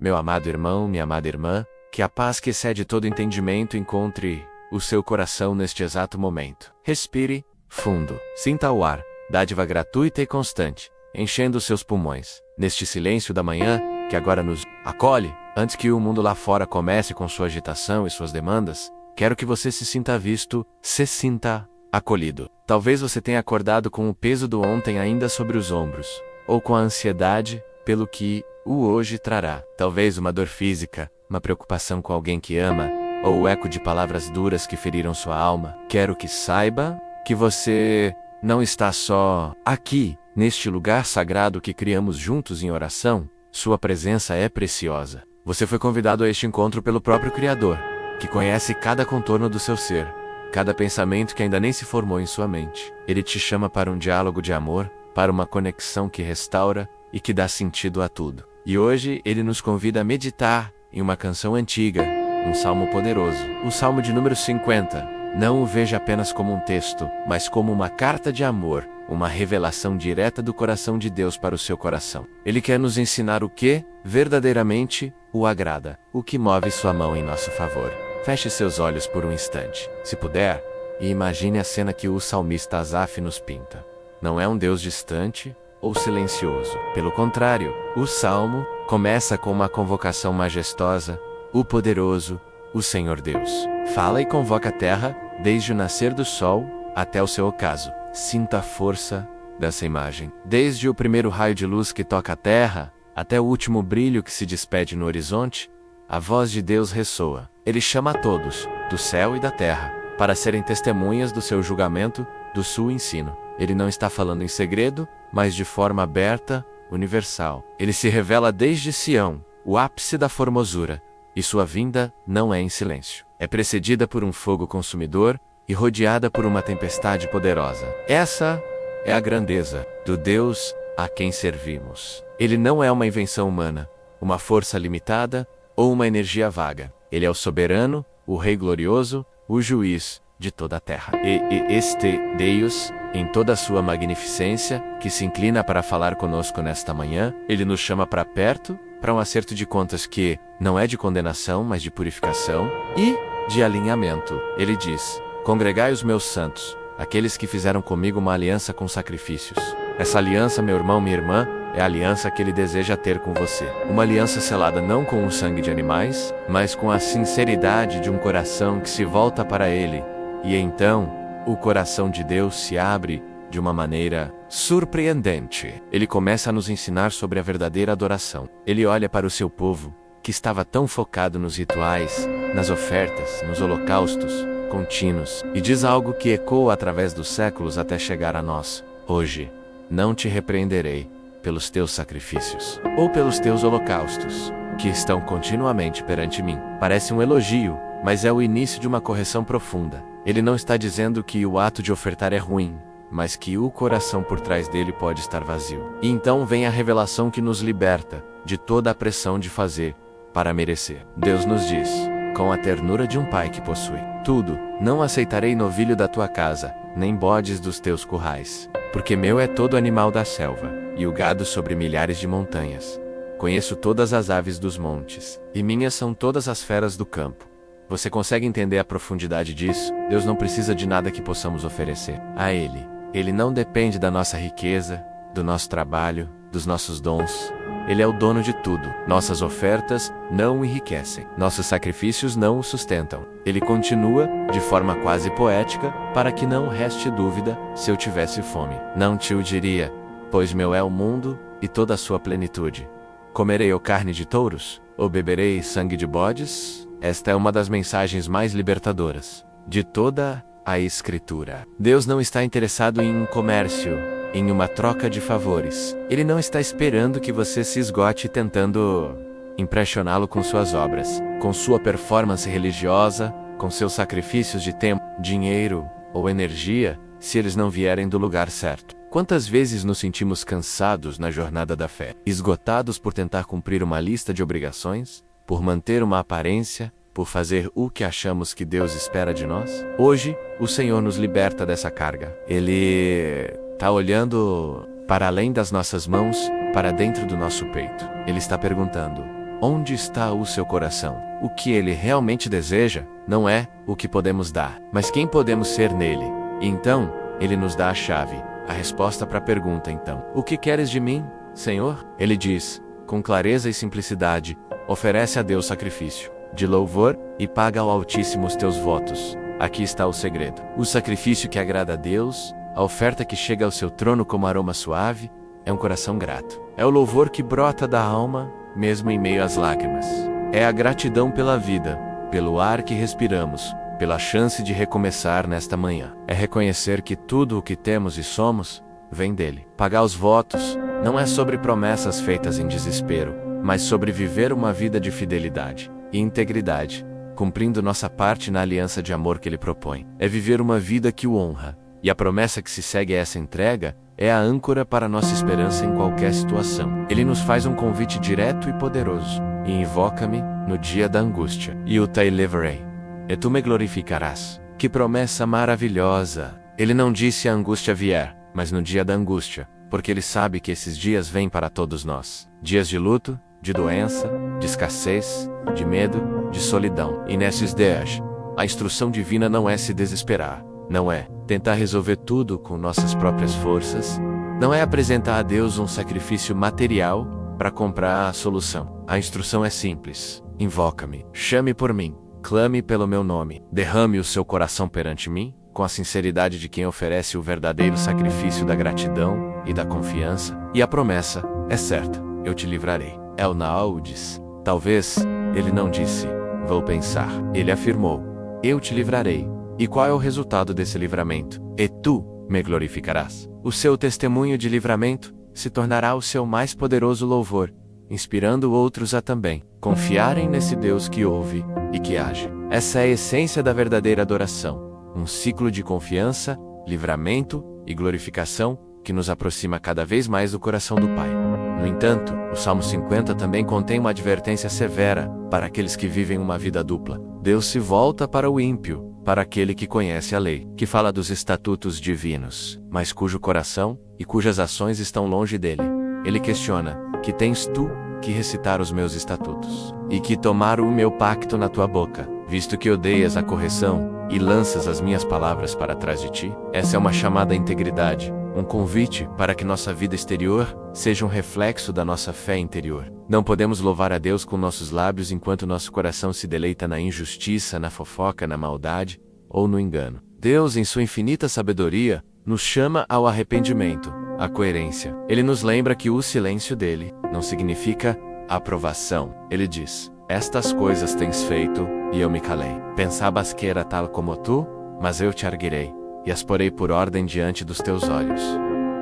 Meu amado irmão, minha amada irmã, que a paz que excede todo entendimento encontre o seu coração neste exato momento. Respire fundo. Sinta o ar, dádiva gratuita e constante, enchendo os seus pulmões. Neste silêncio da manhã, que agora nos acolhe, antes que o mundo lá fora comece com sua agitação e suas demandas, quero que você se sinta visto, se sinta acolhido. Talvez você tenha acordado com o peso do ontem ainda sobre os ombros, ou com a ansiedade pelo que o hoje trará. Talvez uma dor física, uma preocupação com alguém que ama, ou o eco de palavras duras que feriram sua alma. Quero que saiba que você não está só aqui, neste lugar sagrado que criamos juntos em oração. Sua presença é preciosa. Você foi convidado a este encontro pelo próprio Criador, que conhece cada contorno do seu ser, cada pensamento que ainda nem se formou em sua mente. Ele te chama para um diálogo de amor, para uma conexão que restaura e que dá sentido a tudo. E hoje ele nos convida a meditar em uma canção antiga, um salmo poderoso, o Salmo de número 50. Não o veja apenas como um texto, mas como uma carta de amor, uma revelação direta do coração de Deus para o seu coração. Ele quer nos ensinar o que verdadeiramente o agrada, o que move sua mão em nosso favor. Feche seus olhos por um instante, se puder, e imagine a cena que o salmista Asaf nos pinta. Não é um Deus distante ou silencioso. Pelo contrário, o salmo começa com uma convocação majestosa: o poderoso, o Senhor Deus. Fala e convoca a terra, desde o nascer do sol até o seu ocaso. Sinta a força dessa imagem. Desde o primeiro raio de luz que toca a terra, até o último brilho que se despede no horizonte, a voz de Deus ressoa. Ele chama a todos, do céu e da terra, para serem testemunhas do seu julgamento, do seu ensino. Ele não está falando em segredo, mas de forma aberta, universal. Ele se revela desde Sião, o ápice da formosura, e sua vinda não é em silêncio. É precedida por um fogo consumidor e rodeada por uma tempestade poderosa. Essa é a grandeza do Deus a quem servimos. Ele não é uma invenção humana, uma força limitada ou uma energia vaga. Ele é o soberano, o Rei glorioso, o juiz de toda a terra. E este Deus, em toda a sua magnificência, que se inclina para falar conosco nesta manhã, ele nos chama para perto, para um acerto de contas que não é de condenação, mas de purificação e de alinhamento. Ele diz: congregai os meus santos, aqueles que fizeram comigo uma aliança com sacrifícios. Essa aliança, meu irmão, minha irmã, é a aliança que ele deseja ter com você. Uma aliança selada não com o sangue de animais, mas com a sinceridade de um coração que se volta para ele. E então, o coração de Deus se abre de uma maneira surpreendente. Ele começa a nos ensinar sobre a verdadeira adoração. Ele olha para o seu povo, que estava tão focado nos rituais, nas ofertas, nos holocaustos contínuos, e diz algo que ecoa através dos séculos até chegar a nós. Hoje, não te repreenderei pelos teus sacrifícios, ou pelos teus holocaustos, que estão continuamente perante mim. Parece um elogio, mas é o início de uma correção profunda. Ele não está dizendo que o ato de ofertar é ruim, mas que o coração por trás dele pode estar vazio. E então vem a revelação que nos liberta de toda a pressão de fazer para merecer. Deus nos diz, com a ternura de um pai que possui tudo: não aceitarei novilho da tua casa, nem bodes dos teus currais, porque meu é todo animal da selva, e o gado sobre milhares de montanhas. Conheço todas as aves dos montes, e minhas são todas as feras do campo. Você consegue entender a profundidade disso? Deus não precisa de nada que possamos oferecer a Ele. Ele não depende da nossa riqueza, do nosso trabalho, dos nossos dons. Ele é o dono de tudo. Nossas ofertas não o enriquecem. Nossos sacrifícios não o sustentam. Ele continua, de forma quase poética, para que não reste dúvida: se eu tivesse fome, não te o diria, pois meu é o mundo e toda a sua plenitude. Comerei eu carne de touros? Ou beberei sangue de bodes? Esta é uma das mensagens mais libertadoras de toda a Escritura. Deus não está interessado em um comércio, em uma troca de favores. Ele não está esperando que você se esgote tentando impressioná-lo com suas obras, com sua performance religiosa, com seus sacrifícios de tempo, dinheiro ou energia, se eles não vierem do lugar certo. Quantas vezes nos sentimos cansados na jornada da fé, esgotados por tentar cumprir uma lista de obrigações, por manter uma aparência, por fazer o que achamos que Deus espera de nós? Hoje, o Senhor nos liberta dessa carga. Ele está olhando para além das nossas mãos, para dentro do nosso peito. Ele está perguntando: Onde está o seu coração? O que ele realmente deseja não é o que podemos dar, mas quem podemos ser nele. E então, ele nos dá a chave, a resposta para a pergunta então: o que queres de mim, Senhor? Ele diz, com clareza e simplicidade: oferece a Deus sacrifício de louvor e paga ao Altíssimo os teus votos. Aqui está o segredo. O sacrifício que agrada a Deus, a oferta que chega ao seu trono como aroma suave, é um coração grato. É o louvor que brota da alma, mesmo em meio às lágrimas. É a gratidão pela vida, pelo ar que respiramos, pela chance de recomeçar nesta manhã. É reconhecer que tudo o que temos e somos, vem dele. Pagar os votos não é sobre promessas feitas em desespero, mas sobre viver uma vida de fidelidade e integridade, cumprindo nossa parte na aliança de amor que ele propõe. É viver uma vida que o honra, e a promessa que se segue a essa entrega é a âncora para nossa esperança em qualquer situação. Ele nos faz um convite direto e poderoso: e invoca-me no dia da angústia, e eu te livrarei, e tu me glorificarás. Que promessa maravilhosa! Ele não disse a angústia vier, mas no dia da angústia, porque ele sabe que esses dias vêm para todos nós. Dias de luto, de doença, de escassez, de medo, de solidão. E nesses dias, a instrução divina não é se desesperar, não é tentar resolver tudo com nossas próprias forças, não é apresentar a Deus um sacrifício material para comprar a solução. A instrução é simples: invoca-me, chame por mim, clame pelo meu nome, derrame o seu coração perante mim, com a sinceridade de quem oferece o verdadeiro sacrifício da gratidão e da confiança, e a promessa é certa: eu te livrarei. Elnaú diz. Talvez ele não disse, vou pensar. Ele afirmou, eu te livrarei. E qual é o resultado desse livramento? E tu me glorificarás. O seu testemunho de livramento se tornará o seu mais poderoso louvor, inspirando outros a também confiarem nesse Deus que ouve e que age. Essa é a essência da verdadeira adoração, um ciclo de confiança, livramento e glorificação que nos aproxima cada vez mais do coração do Pai. No entanto, o Salmo 50 também contém uma advertência severa para aqueles que vivem uma vida dupla. Deus se volta para o ímpio, para aquele que conhece a lei, que fala dos estatutos divinos, mas cujo coração e cujas ações estão longe dele. Ele questiona: que tens tu que recitar os meus estatutos, e que tomar o meu pacto na tua boca, visto que odeias a correção e lanças as minhas palavras para trás de ti? Essa é uma chamada à integridade, um convite para que nossa vida exterior seja um reflexo da nossa fé interior. Não podemos louvar a Deus com nossos lábios enquanto nosso coração se deleita na injustiça, na fofoca, na maldade ou no engano. Deus, em sua infinita sabedoria, nos chama ao arrependimento, à coerência. Ele nos lembra que o silêncio dele não significa aprovação. Ele diz: estas coisas tens feito, e eu me calei. Pensavas que era tal como tu, mas eu te arguirei, e as porei por ordem diante dos teus olhos.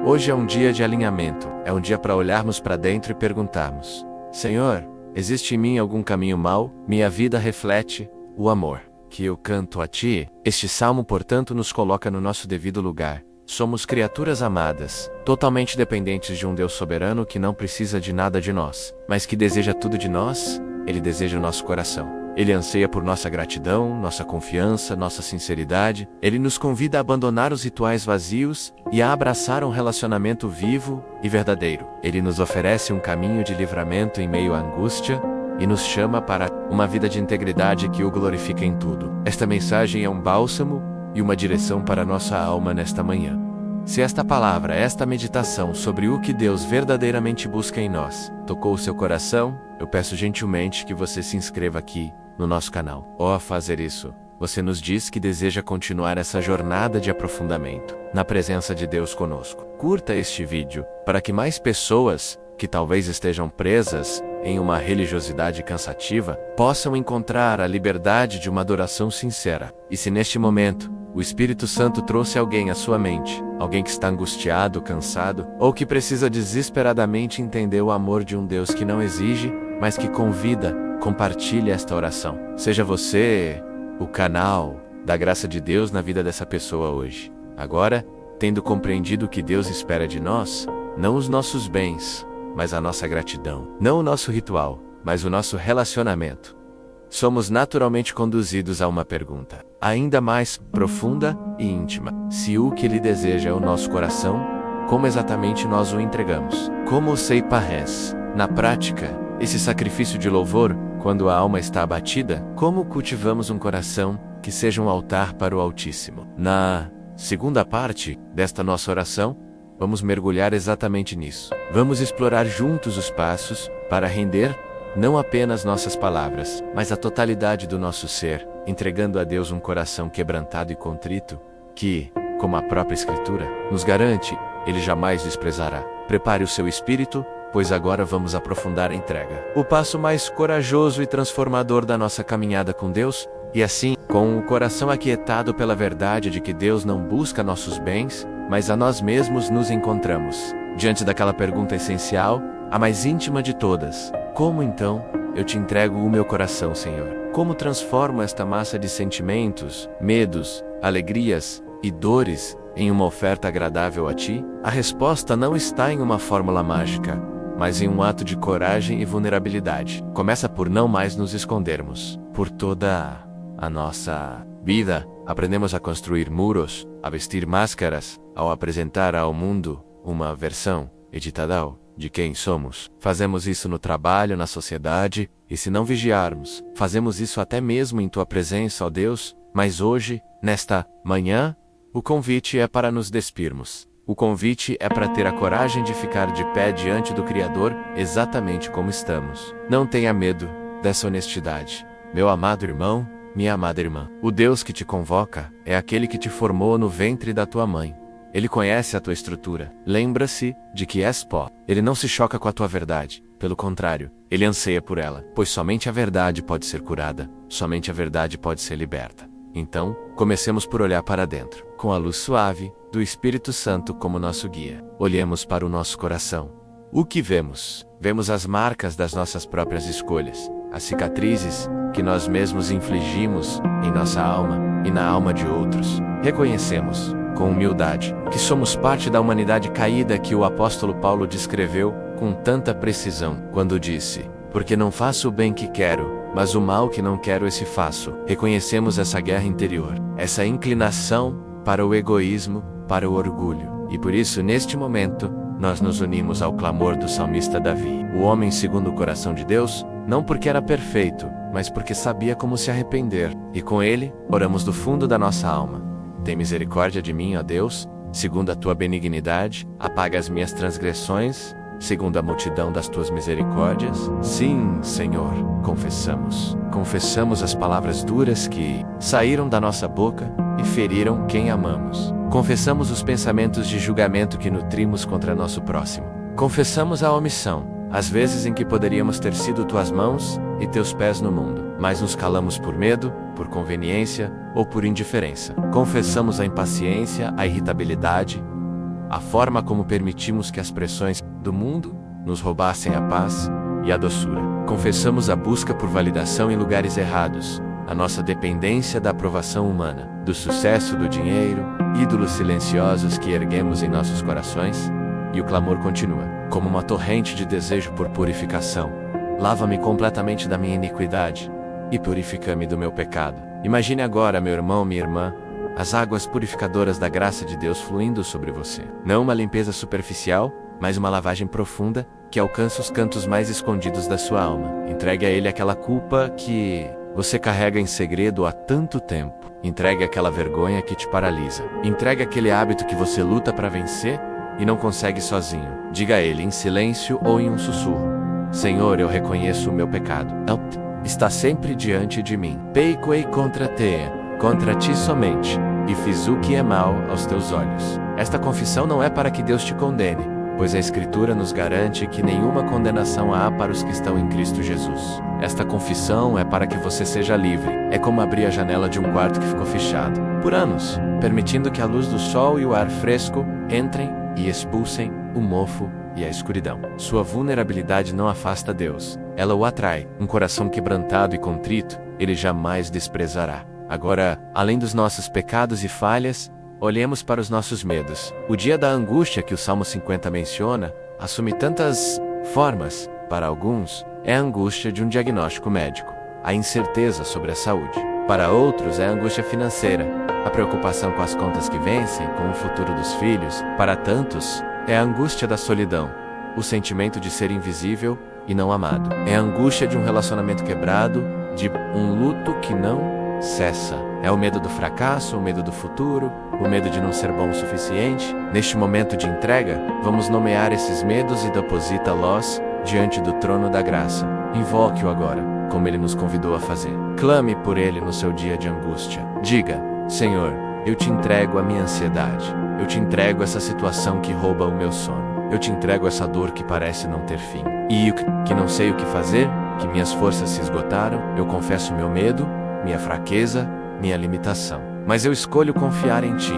Hoje é um dia de alinhamento, é um dia para olharmos para dentro e perguntarmos: Senhor, existe em mim algum caminho mau? Minha vida reflete o amor que eu canto a Ti. Este salmo, portanto, nos coloca no nosso devido lugar. Somos criaturas amadas, totalmente dependentes de um Deus soberano que não precisa de nada de nós, mas que deseja tudo de nós. Ele deseja o nosso coração. Ele anseia por nossa gratidão, nossa confiança, nossa sinceridade. Ele nos convida a abandonar os rituais vazios e a abraçar um relacionamento vivo e verdadeiro. Ele nos oferece um caminho de livramento em meio à angústia e nos chama para uma vida de integridade que o glorifica em tudo. Esta mensagem é um bálsamo e uma direção para nossa alma nesta manhã. Se esta palavra, esta meditação sobre o que Deus verdadeiramente busca em nós, tocou o seu coração, eu peço gentilmente que você se inscreva aqui no nosso canal. Ao fazer isso, você nos diz que deseja continuar essa jornada de aprofundamento na presença de Deus conosco. Curta este vídeo para que mais pessoas que talvez estejam presas em uma religiosidade cansativa possam encontrar a liberdade de uma adoração sincera. E se neste momento o Espírito Santo trouxe alguém à sua mente, alguém que está angustiado, cansado, ou que precisa desesperadamente entender o amor de um Deus que não exige, mas que convida, compartilhe esta oração. Seja você o canal da graça de Deus na vida dessa pessoa hoje. Agora, tendo compreendido o que Deus espera de nós, não os nossos bens, mas a nossa gratidão. Não o nosso ritual, mas o nosso relacionamento. Somos naturalmente conduzidos a uma pergunta, ainda mais profunda e íntima. Se o que Ele deseja é o nosso coração, como exatamente nós o entregamos? Como sei parres? Na prática, esse sacrifício de louvor, quando a alma está abatida, como cultivamos um coração que seja um altar para o Altíssimo? Na segunda parte desta nossa oração, vamos mergulhar exatamente nisso. Vamos explorar juntos os passos para render não apenas nossas palavras, mas a totalidade do nosso ser, entregando a Deus um coração quebrantado e contrito, que, como a própria Escritura nos garante, Ele jamais desprezará. Prepare o seu espírito, pois agora vamos aprofundar a entrega. O passo mais corajoso e transformador da nossa caminhada com Deus, e assim, com o coração aquietado pela verdade de que Deus não busca nossos bens, mas a nós mesmos nos encontramos diante daquela pergunta essencial, a mais íntima de todas: como então eu te entrego o meu coração, Senhor? Como transformo esta massa de sentimentos, medos, alegrias e dores em uma oferta agradável a Ti? A resposta não está em uma fórmula mágica, mas em um ato de coragem e vulnerabilidade. Começa por não mais nos escondermos. Por toda a nossa vida, aprendemos a construir muros, a vestir máscaras, ao apresentar ao mundo uma versão editada de quem somos. Fazemos isso no trabalho, na sociedade, e se não vigiarmos, fazemos isso até mesmo em Tua presença, ó Deus. Mas hoje, nesta manhã, o convite é para nos despirmos. O convite é para ter a coragem de ficar de pé diante do Criador, exatamente como estamos. Não tenha medo dessa honestidade, meu amado irmão, minha amada irmã. O Deus que te convoca é aquele que te formou no ventre da tua mãe. Ele conhece a tua estrutura. Lembra-se de que és pó. Ele não se choca com a tua verdade. Pelo contrário, ele anseia por ela, pois somente a verdade pode ser curada, somente a verdade pode ser liberta. Então, comecemos por olhar para dentro, com a luz suave do Espírito Santo como nosso guia. Olhemos para o nosso coração. O que vemos? Vemos as marcas das nossas próprias escolhas, as cicatrizes que nós mesmos infligimos em nossa alma e na alma de outros. Reconhecemos, com humildade, que somos parte da humanidade caída que o apóstolo Paulo descreveu com tanta precisão, quando disse: porque não faço o bem que quero, mas o mal que não quero esse faço. Reconhecemos essa guerra interior, essa inclinação para o egoísmo, para o orgulho. E por isso, neste momento, nós nos unimos ao clamor do salmista Davi, o homem segundo o coração de Deus, não porque era perfeito, mas porque sabia como se arrepender. E com ele, oramos do fundo da nossa alma: tem misericórdia de mim, ó Deus, segundo a tua benignidade, apaga as minhas transgressões, segundo a multidão das tuas misericórdias. Sim, Senhor, confessamos as palavras duras que saíram da nossa boca e feriram quem amamos. Confessamos os pensamentos de julgamento que nutrimos contra nosso próximo. Confessamos a omissão, as vezes em que poderíamos ter sido tuas mãos e teus pés no mundo, mas nos calamos por medo, por conveniência ou por indiferença. Confessamos a impaciência, a irritabilidade, a forma como permitimos que as pressões do mundo nos roubassem a paz e a doçura. Confessamos a busca por validação em lugares errados, a nossa dependência da aprovação humana, do sucesso do dinheiro, ídolos silenciosos que erguemos em nossos corações, e o clamor continua, como uma torrente de desejo por purificação. Lava-me completamente da minha iniquidade e purifica-me do meu pecado. Imagine agora, meu irmão, minha irmã, as águas purificadoras da graça de Deus fluindo sobre você. Não uma limpeza superficial, mas uma lavagem profunda que alcança os cantos mais escondidos da sua alma. Entregue a Ele aquela culpa que você carrega em segredo há tanto tempo. Entregue aquela vergonha que te paralisa. Entregue aquele hábito que você luta para vencer e não consegue sozinho. Diga a Ele, em silêncio ou em um sussurro: Senhor, eu reconheço o meu pecado. Está sempre diante de mim. Pequei contra ti somente, e fiz o que é mal aos teus olhos. Esta confissão não é para que Deus te condene, pois a Escritura nos garante que nenhuma condenação há para os que estão em Cristo Jesus. Esta confissão é para que você seja livre. É como abrir a janela de um quarto que ficou fechado por anos, permitindo que a luz do sol e o ar fresco entrem e expulsem o mofo e a escuridão. Sua vulnerabilidade não afasta Deus, ela o atrai. Um coração quebrantado e contrito, Ele jamais desprezará. Agora, além dos nossos pecados e falhas, olhemos para os nossos medos. O dia da angústia que o Salmo 50 menciona assume tantas formas. Para alguns, é a angústia de um diagnóstico médico, a incerteza sobre a saúde. Para outros, é a angústia financeira, a preocupação com as contas que vencem, com o futuro dos filhos. Para tantos, é a angústia da solidão, o sentimento de ser invisível e não amado. É a angústia de um relacionamento quebrado, de um luto que não cessa. É o medo do fracasso, o medo do futuro, o medo de não ser bom o suficiente. Neste momento de entrega, vamos nomear esses medos e deposita-los diante do trono da graça. Invoque-o agora, como ele nos convidou a fazer. Clame por ele no seu dia de angústia. Diga: Senhor, eu te entrego a minha ansiedade. Eu te entrego essa situação que rouba o meu sono. Eu te entrego essa dor que parece não ter fim. E que não sei o que fazer, que minhas forças se esgotaram. Eu confesso meu medo, minha fraqueza, minha limitação. Mas eu escolho confiar em Ti.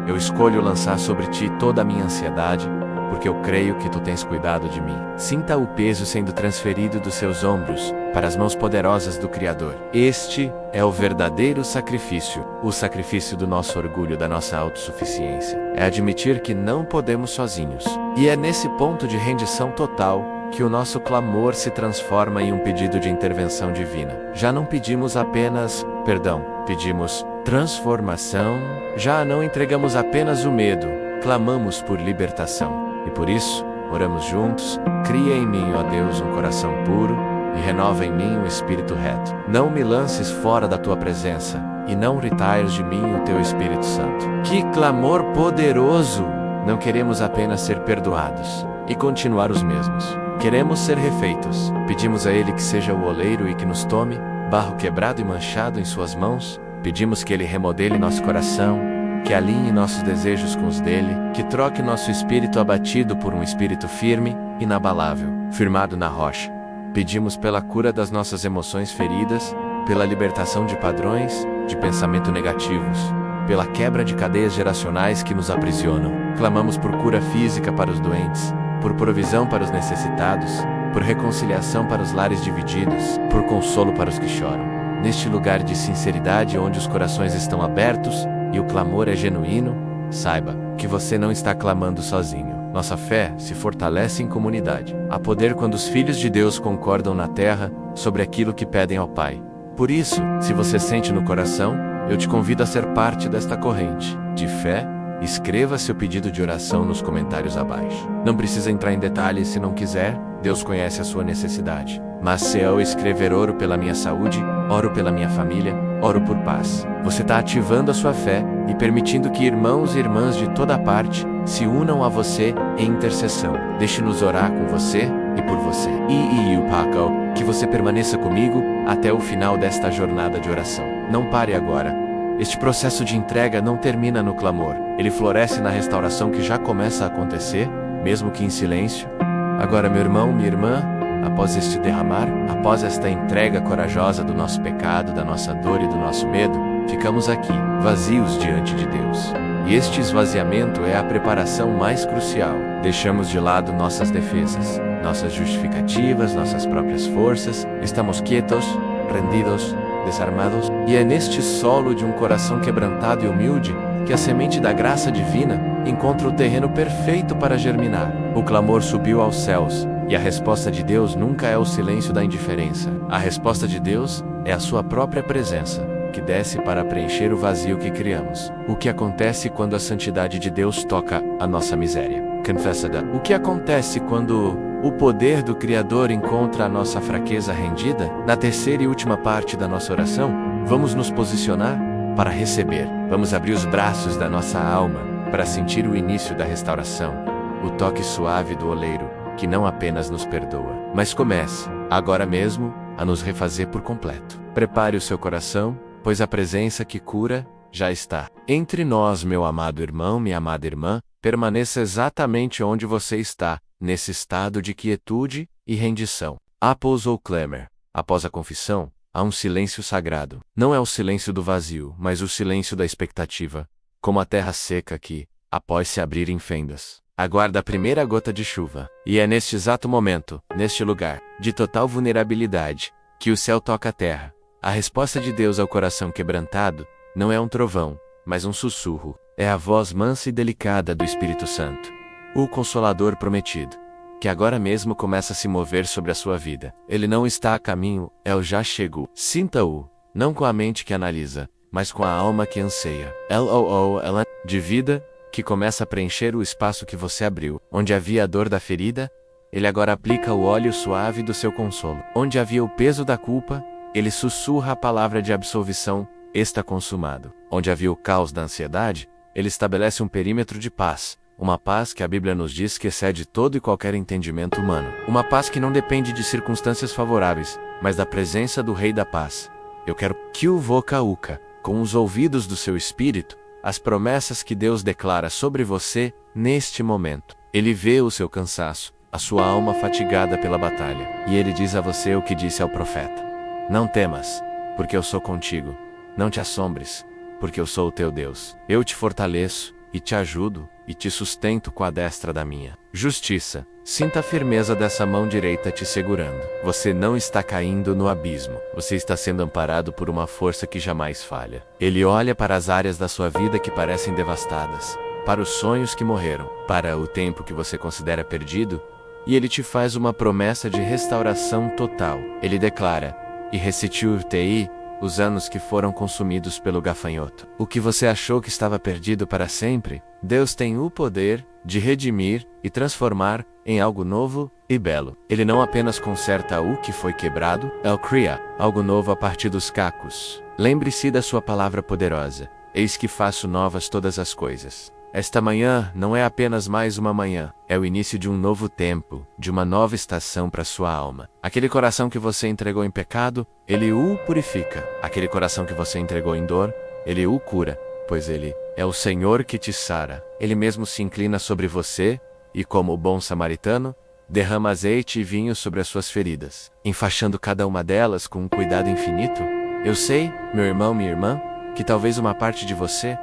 Eu escolho lançar sobre Ti toda a minha ansiedade, porque eu creio que Tu tens cuidado de mim. Sinta o peso sendo transferido dos seus ombros para as mãos poderosas do Criador. Este é o verdadeiro sacrifício, o sacrifício do nosso orgulho, da nossa autossuficiência. É admitir que não podemos sozinhos. E é nesse ponto de rendição total que o nosso clamor se transforma em um pedido de intervenção divina. Já não pedimos apenas perdão, pedimos transformação. Já não entregamos apenas o medo, clamamos por libertação. E por isso, oramos juntos: cria em mim, ó Deus, um coração puro e renova em mim um espírito reto. Não me lances fora da tua presença e não retires de mim o teu Espírito Santo. Que clamor poderoso! Não queremos apenas ser perdoados e continuar os mesmos. Queremos ser refeitos. Pedimos a Ele que seja o oleiro e que nos tome, barro quebrado e manchado em suas mãos. Pedimos que Ele remodele nosso coração, que alinhe nossos desejos com os dele, que troque nosso espírito abatido por um espírito firme, inabalável, firmado na rocha. Pedimos pela cura das nossas emoções feridas, pela libertação de padrões de pensamento negativos, pela quebra de cadeias geracionais que nos aprisionam. Clamamos por cura física para os doentes, por provisão para os necessitados, por reconciliação para os lares divididos, por consolo para os que choram. Neste lugar de sinceridade onde os corações estão abertos e o clamor é genuíno, saiba que você não está clamando sozinho. Nossa fé se fortalece em comunidade. Há poder quando os filhos de Deus concordam na terra sobre aquilo que pedem ao Pai. Por isso, se você sente no coração, eu te convido a ser parte desta corrente de fé. Escreva seu pedido de oração nos comentários abaixo. Não precisa entrar em detalhes se não quiser, Deus conhece a sua necessidade. Mas se eu escrever oro pela minha saúde, oro pela minha família, oro por paz, você está ativando a sua fé e permitindo que irmãos e irmãs de toda parte se unam a você em intercessão. Deixe-nos orar com você e por você. E o Paco, que você permaneça comigo até o final desta jornada de oração. Não pare agora. Este processo de entrega não termina no clamor. Ele floresce na restauração que já começa a acontecer, mesmo que em silêncio. Agora, meu irmão, minha irmã, após este derramar, após esta entrega corajosa do nosso pecado, da nossa dor e do nosso medo, ficamos aqui, vazios diante de Deus. E este esvaziamento é a preparação mais crucial. Deixamos de lado nossas defesas, nossas justificativas, nossas próprias forças. Estamos quietos, rendidos, desarmados. E é neste solo de um coração quebrantado e humilde que a semente da graça divina encontra o terreno perfeito para germinar. O clamor subiu aos céus, e a resposta de Deus nunca é o silêncio da indiferença. A resposta de Deus é a sua própria presença, que desce para preencher o vazio que criamos. O que acontece quando a santidade de Deus toca a nossa miséria? Confessa-da. O que acontece quando o poder do Criador encontra a nossa fraqueza rendida? Na terceira e última parte da nossa oração, vamos nos posicionar para receber. Vamos abrir os braços da nossa alma para sentir o início da restauração, o toque suave do oleiro, que não apenas nos perdoa, mas comece, agora mesmo, a nos refazer por completo. Prepare o seu coração, pois a presença que cura já está entre nós, meu amado irmão, minha amada irmã. Permaneça exatamente onde você está, nesse estado de quietude e rendição. Após o clamor, após a confissão, há um silêncio sagrado. Não é o silêncio do vazio, mas o silêncio da expectativa, como a terra seca que, após se abrir em fendas, aguarda a primeira gota de chuva. E é neste exato momento, neste lugar, de total vulnerabilidade, que o céu toca a terra. A resposta de Deus ao coração quebrantado não é um trovão, mas um sussurro. É a voz mansa e delicada do Espírito Santo, o Consolador prometido, que agora mesmo começa a se mover sobre a sua vida. Ele não está a caminho, ele já chegou. Sinta-o, não com a mente que analisa, mas com a alma que anseia. Ela de vida, que começa a preencher o espaço que você abriu, onde havia a dor da ferida, Ele agora aplica o óleo suave do seu consolo. Onde havia o peso da culpa, ele sussurra a palavra de absolvição: está consumado. Onde havia o caos da ansiedade, ele estabelece um perímetro de paz. Uma paz que a Bíblia nos diz que excede todo e qualquer entendimento humano. Uma paz que não depende de circunstâncias favoráveis, mas da presença do Rei da Paz. Eu quero que o Vocauca, com os ouvidos do seu espírito, as promessas que Deus declara sobre você neste momento. Ele vê o seu cansaço, a sua alma fatigada pela batalha. E ele diz a você o que disse ao profeta: não temas, porque eu sou contigo. Não te assombres, porque eu sou o teu Deus. Eu te fortaleço, e te ajudo, e te sustento com a destra da minha justiça. Sinta a firmeza dessa mão direita te segurando. Você não está caindo no abismo. Você está sendo amparado por uma força que jamais falha. Ele olha para as áreas da sua vida que parecem devastadas, para os sonhos que morreram, para o tempo que você considera perdido, e ele te faz uma promessa de restauração total. Ele declara: e restituir-te-ei os anos que foram consumidos pelo gafanhoto. O que você achou que estava perdido para sempre, Deus tem o poder de redimir e transformar em algo novo e belo. Ele não apenas conserta o que foi quebrado, ele cria algo novo a partir dos cacos. Lembre-se da sua palavra poderosa: eis que faço novas todas as coisas. Esta manhã não é apenas mais uma manhã, é o início de um novo tempo, de uma nova estação para sua alma. Aquele coração que você entregou em pecado, ele o purifica. Aquele coração que você entregou em dor, ele o cura, pois ele é o Senhor que te sara. Ele mesmo se inclina sobre você e, como o bom samaritano, derrama azeite e vinho sobre as suas feridas, enfaixando cada uma delas com um cuidado infinito. Eu sei, meu irmão, minha irmã, que talvez uma parte de você,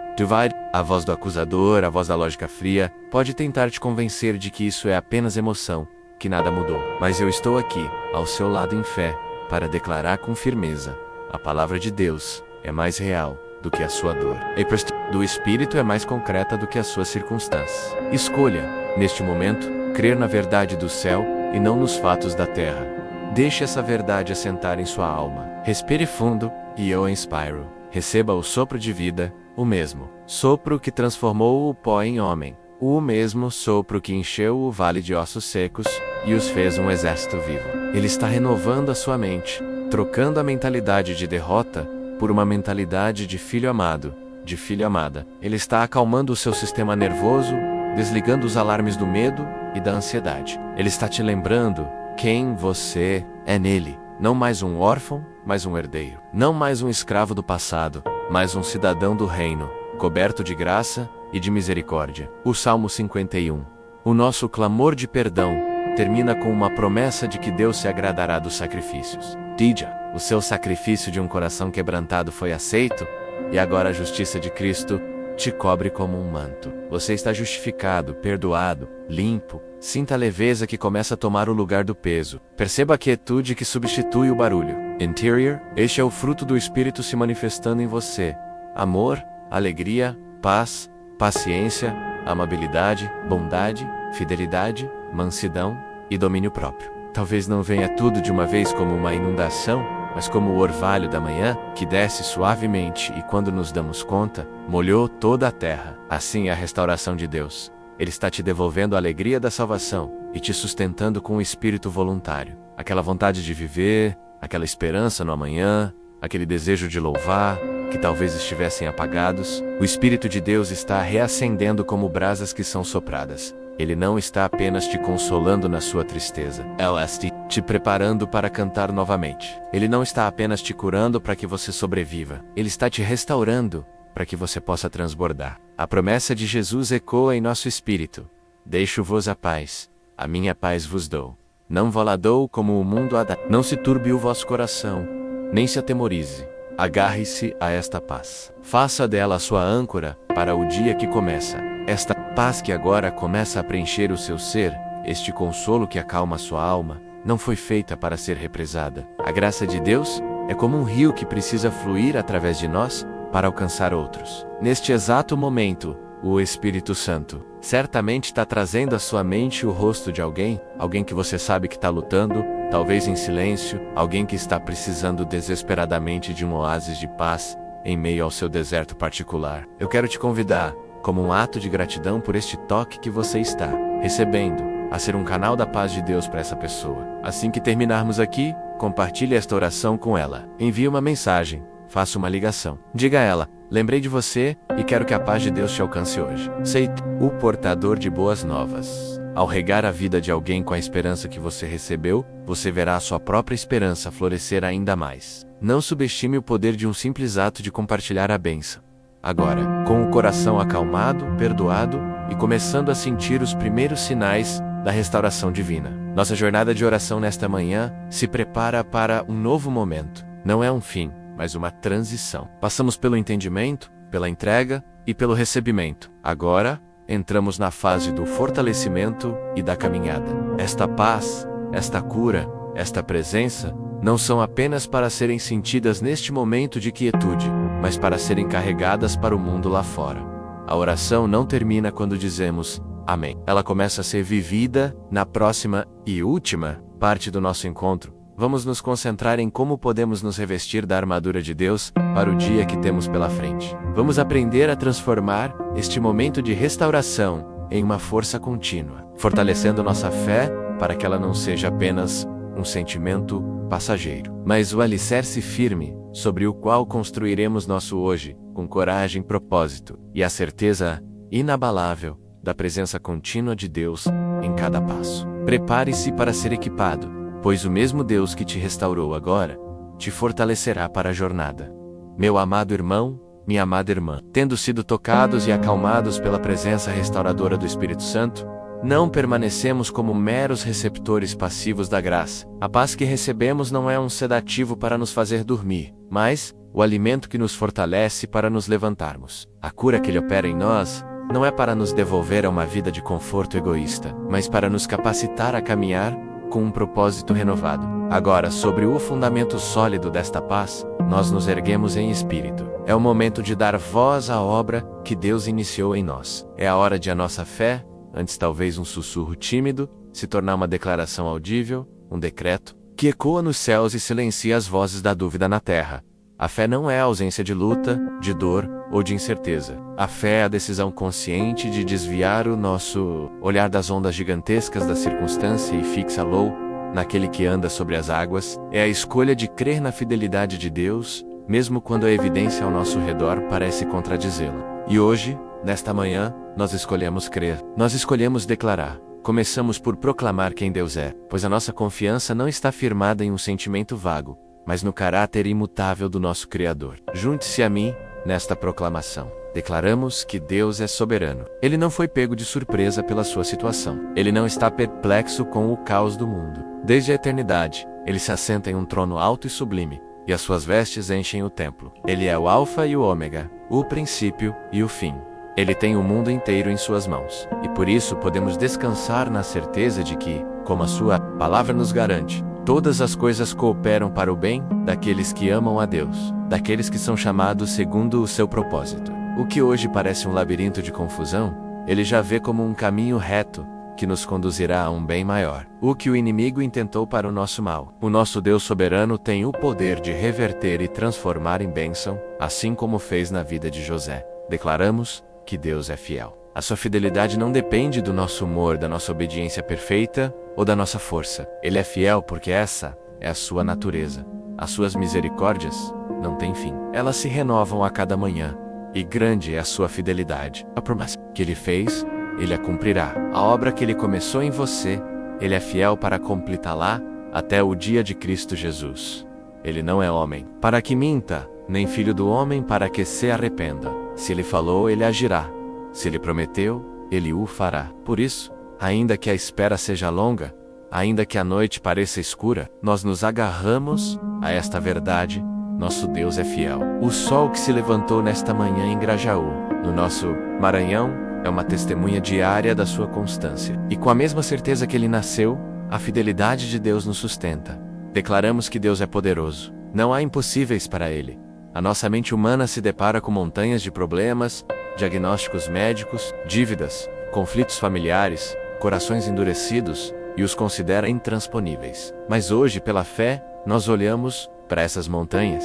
a voz do acusador, a voz da lógica fria, pode tentar te convencer de que isso é apenas emoção, que nada mudou. Mas eu estou aqui, ao seu lado em fé, para declarar com firmeza: a palavra de Deus é mais real do que a sua dor. A do Espírito é mais concreta do que as suas circunstâncias. Escolha, neste momento, crer na verdade do céu e não nos fatos da terra. Deixe essa verdade assentar em sua alma. Respire fundo e eu inspiro. Receba o sopro de vida, o mesmo sopro que transformou o pó em homem, o mesmo sopro que encheu o vale de ossos secos e os fez um exército vivo. Ele está renovando a sua mente, trocando a mentalidade de derrota por uma mentalidade de filho amado, de filha amada. Ele está acalmando o seu sistema nervoso, desligando os alarmes do medo e da ansiedade. Ele está te lembrando quem você é nele. Não mais um órfão, mas um herdeiro. Não mais um escravo do passado, mas um cidadão do reino, coberto de graça e de misericórdia. O Salmo 51. O nosso clamor de perdão termina com uma promessa de que Deus se agradará dos sacrifícios. Dija, o seu sacrifício de um coração quebrantado foi aceito, e agora a justiça de Cristo te cobre como um manto. Você está justificado, perdoado, limpo. Sinta a leveza que começa a tomar o lugar do peso. Perceba a quietude que substitui o barulho. Interior, este é o fruto do Espírito se manifestando em você: amor, alegria, paz, paciência, amabilidade, bondade, fidelidade, mansidão e domínio próprio. Talvez não venha tudo de uma vez como uma inundação, mas como o orvalho da manhã, que desce suavemente e, quando nos damos conta, molhou toda a terra. Assim é a restauração de Deus. Ele está te devolvendo a alegria da salvação e te sustentando com um espírito voluntário. Aquela vontade de viver, aquela esperança no amanhã, aquele desejo de louvar, que talvez estivessem apagados. O Espírito de Deus está reacendendo como brasas que são sopradas. Ele não está apenas te consolando na sua tristeza. Ele está te preparando para cantar novamente. Ele não está apenas te curando para que você sobreviva. Ele está te restaurando para que você possa transbordar. A promessa de Jesus ecoa em nosso espírito: deixo-vos a paz, a minha paz vos dou. Não vos la dou como o mundo a dá. Não se turbe o vosso coração, nem se atemorize. Agarre-se a esta paz. Faça dela a sua âncora para o dia que começa. Esta paz que agora começa a preencher o seu ser, este consolo que acalma a sua alma, não foi feita para ser represada. A graça de Deus é como um rio que precisa fluir através de nós para alcançar outros. Neste exato momento, o Espírito Santo certamente está trazendo à sua mente o rosto de alguém que você sabe que está lutando, talvez em silêncio, alguém que está precisando desesperadamente de um oásis de paz em meio ao seu deserto particular. Eu quero te convidar, como um ato de gratidão por este toque que você está recebendo, a ser um canal da paz de Deus para essa pessoa. Assim que terminarmos aqui, compartilhe esta oração com ela. Envie uma mensagem, faça uma ligação. Diga a ela: lembrei de você e quero que a paz de Deus te alcance hoje. Seja o portador de boas novas. Ao regar a vida de alguém com a esperança que você recebeu, você verá a sua própria esperança florescer ainda mais. Não subestime o poder de um simples ato de compartilhar a bênção. Agora, com o coração acalmado, perdoado e começando a sentir os primeiros sinais da restauração divina, nossa jornada de oração nesta manhã se prepara para um novo momento. Não é um fim, mas uma transição. Passamos pelo entendimento, pela entrega e pelo recebimento. Agora, entramos na fase do fortalecimento e da caminhada. Esta paz, esta cura, esta presença não são apenas para serem sentidas neste momento de quietude, mas para serem carregadas para o mundo lá fora. A oração não termina quando dizemos amém. Ela começa a ser vivida na próxima e última parte do nosso encontro. Vamos nos concentrar em como podemos nos revestir da armadura de Deus para o dia que temos pela frente. Vamos aprender a transformar este momento de restauração em uma força contínua, fortalecendo nossa fé para que ela não seja apenas um sentimento passageiro, mas o alicerce firme sobre o qual construiremos nosso hoje, com coragem, propósito e a certeza inabalável da presença contínua de Deus em cada passo. Prepare-se para ser equipado, pois o mesmo Deus que te restaurou agora, te fortalecerá para a jornada. Meu amado irmão, minha amada irmã, tendo sido tocados e acalmados pela presença restauradora do Espírito Santo, não permanecemos como meros receptores passivos da graça. A paz que recebemos não é um sedativo para nos fazer dormir, mas o alimento que nos fortalece para nos levantarmos. A cura que Ele opera em nós não é para nos devolver a uma vida de conforto egoísta, mas para nos capacitar a caminhar com um propósito renovado. Agora, sobre o fundamento sólido desta paz, nós nos erguemos em espírito. É o momento de dar voz à obra que Deus iniciou em nós. É a hora de a nossa fé, antes talvez um sussurro tímido, se tornar uma declaração audível, um decreto, que ecoa nos céus e silencia as vozes da dúvida na terra. A fé não é a ausência de luta, de dor ou de incerteza. A fé é a decisão consciente de desviar o nosso olhar das ondas gigantescas da circunstância e fixa-lo naquele que anda sobre as águas. É a escolha de crer na fidelidade de Deus, mesmo quando a evidência ao nosso redor parece contradizê-la. E hoje, nesta manhã, nós escolhemos crer. Nós escolhemos declarar. Começamos por proclamar quem Deus é, pois a nossa confiança não está firmada em um sentimento vago, mas no caráter imutável do nosso Criador. Junte-se a mim nesta proclamação. Declaramos que Deus é soberano. Ele não foi pego de surpresa pela sua situação. Ele não está perplexo com o caos do mundo. Desde a eternidade, ele se assenta em um trono alto e sublime, e as suas vestes enchem o templo. Ele é o Alfa e o Ômega, o princípio e o fim. Ele tem o mundo inteiro em suas mãos, e por isso podemos descansar na certeza de que, como a sua palavra nos garante, todas as coisas cooperam para o bem daqueles que amam a Deus, daqueles que são chamados segundo o seu propósito. O que hoje parece um labirinto de confusão, Ele já vê como um caminho reto, que nos conduzirá a um bem maior. O que o inimigo intentou para o nosso mal. O nosso Deus soberano tem o poder de reverter e transformar em bênção, assim como fez na vida de José. Declaramos que Deus é fiel. A sua fidelidade não depende do nosso humor, da nossa obediência perfeita ou da nossa força. Ele é fiel porque essa é a sua natureza. As suas misericórdias não têm fim. Elas se renovam a cada manhã, e grande é a sua fidelidade. A promessa que Ele fez, Ele a cumprirá. A obra que Ele começou em você, Ele é fiel para completá-la até o dia de Cristo Jesus. Ele não é homem para que minta, nem filho do homem para que se arrependa. Se Ele falou, Ele agirá. Se Ele prometeu, Ele o fará. Por isso, ainda que a espera seja longa, ainda que a noite pareça escura, nós nos agarramos a esta verdade. Nosso Deus é fiel. O sol que se levantou nesta manhã em Grajaú, no nosso Maranhão, é uma testemunha diária da sua constância. E com a mesma certeza que ele nasceu, a fidelidade de Deus nos sustenta. Declaramos que Deus é poderoso. Não há impossíveis para Ele. A nossa mente humana se depara com montanhas de problemas, diagnósticos médicos, dívidas, conflitos familiares, corações endurecidos, e os considera intransponíveis. Mas hoje, pela fé, nós olhamos para essas montanhas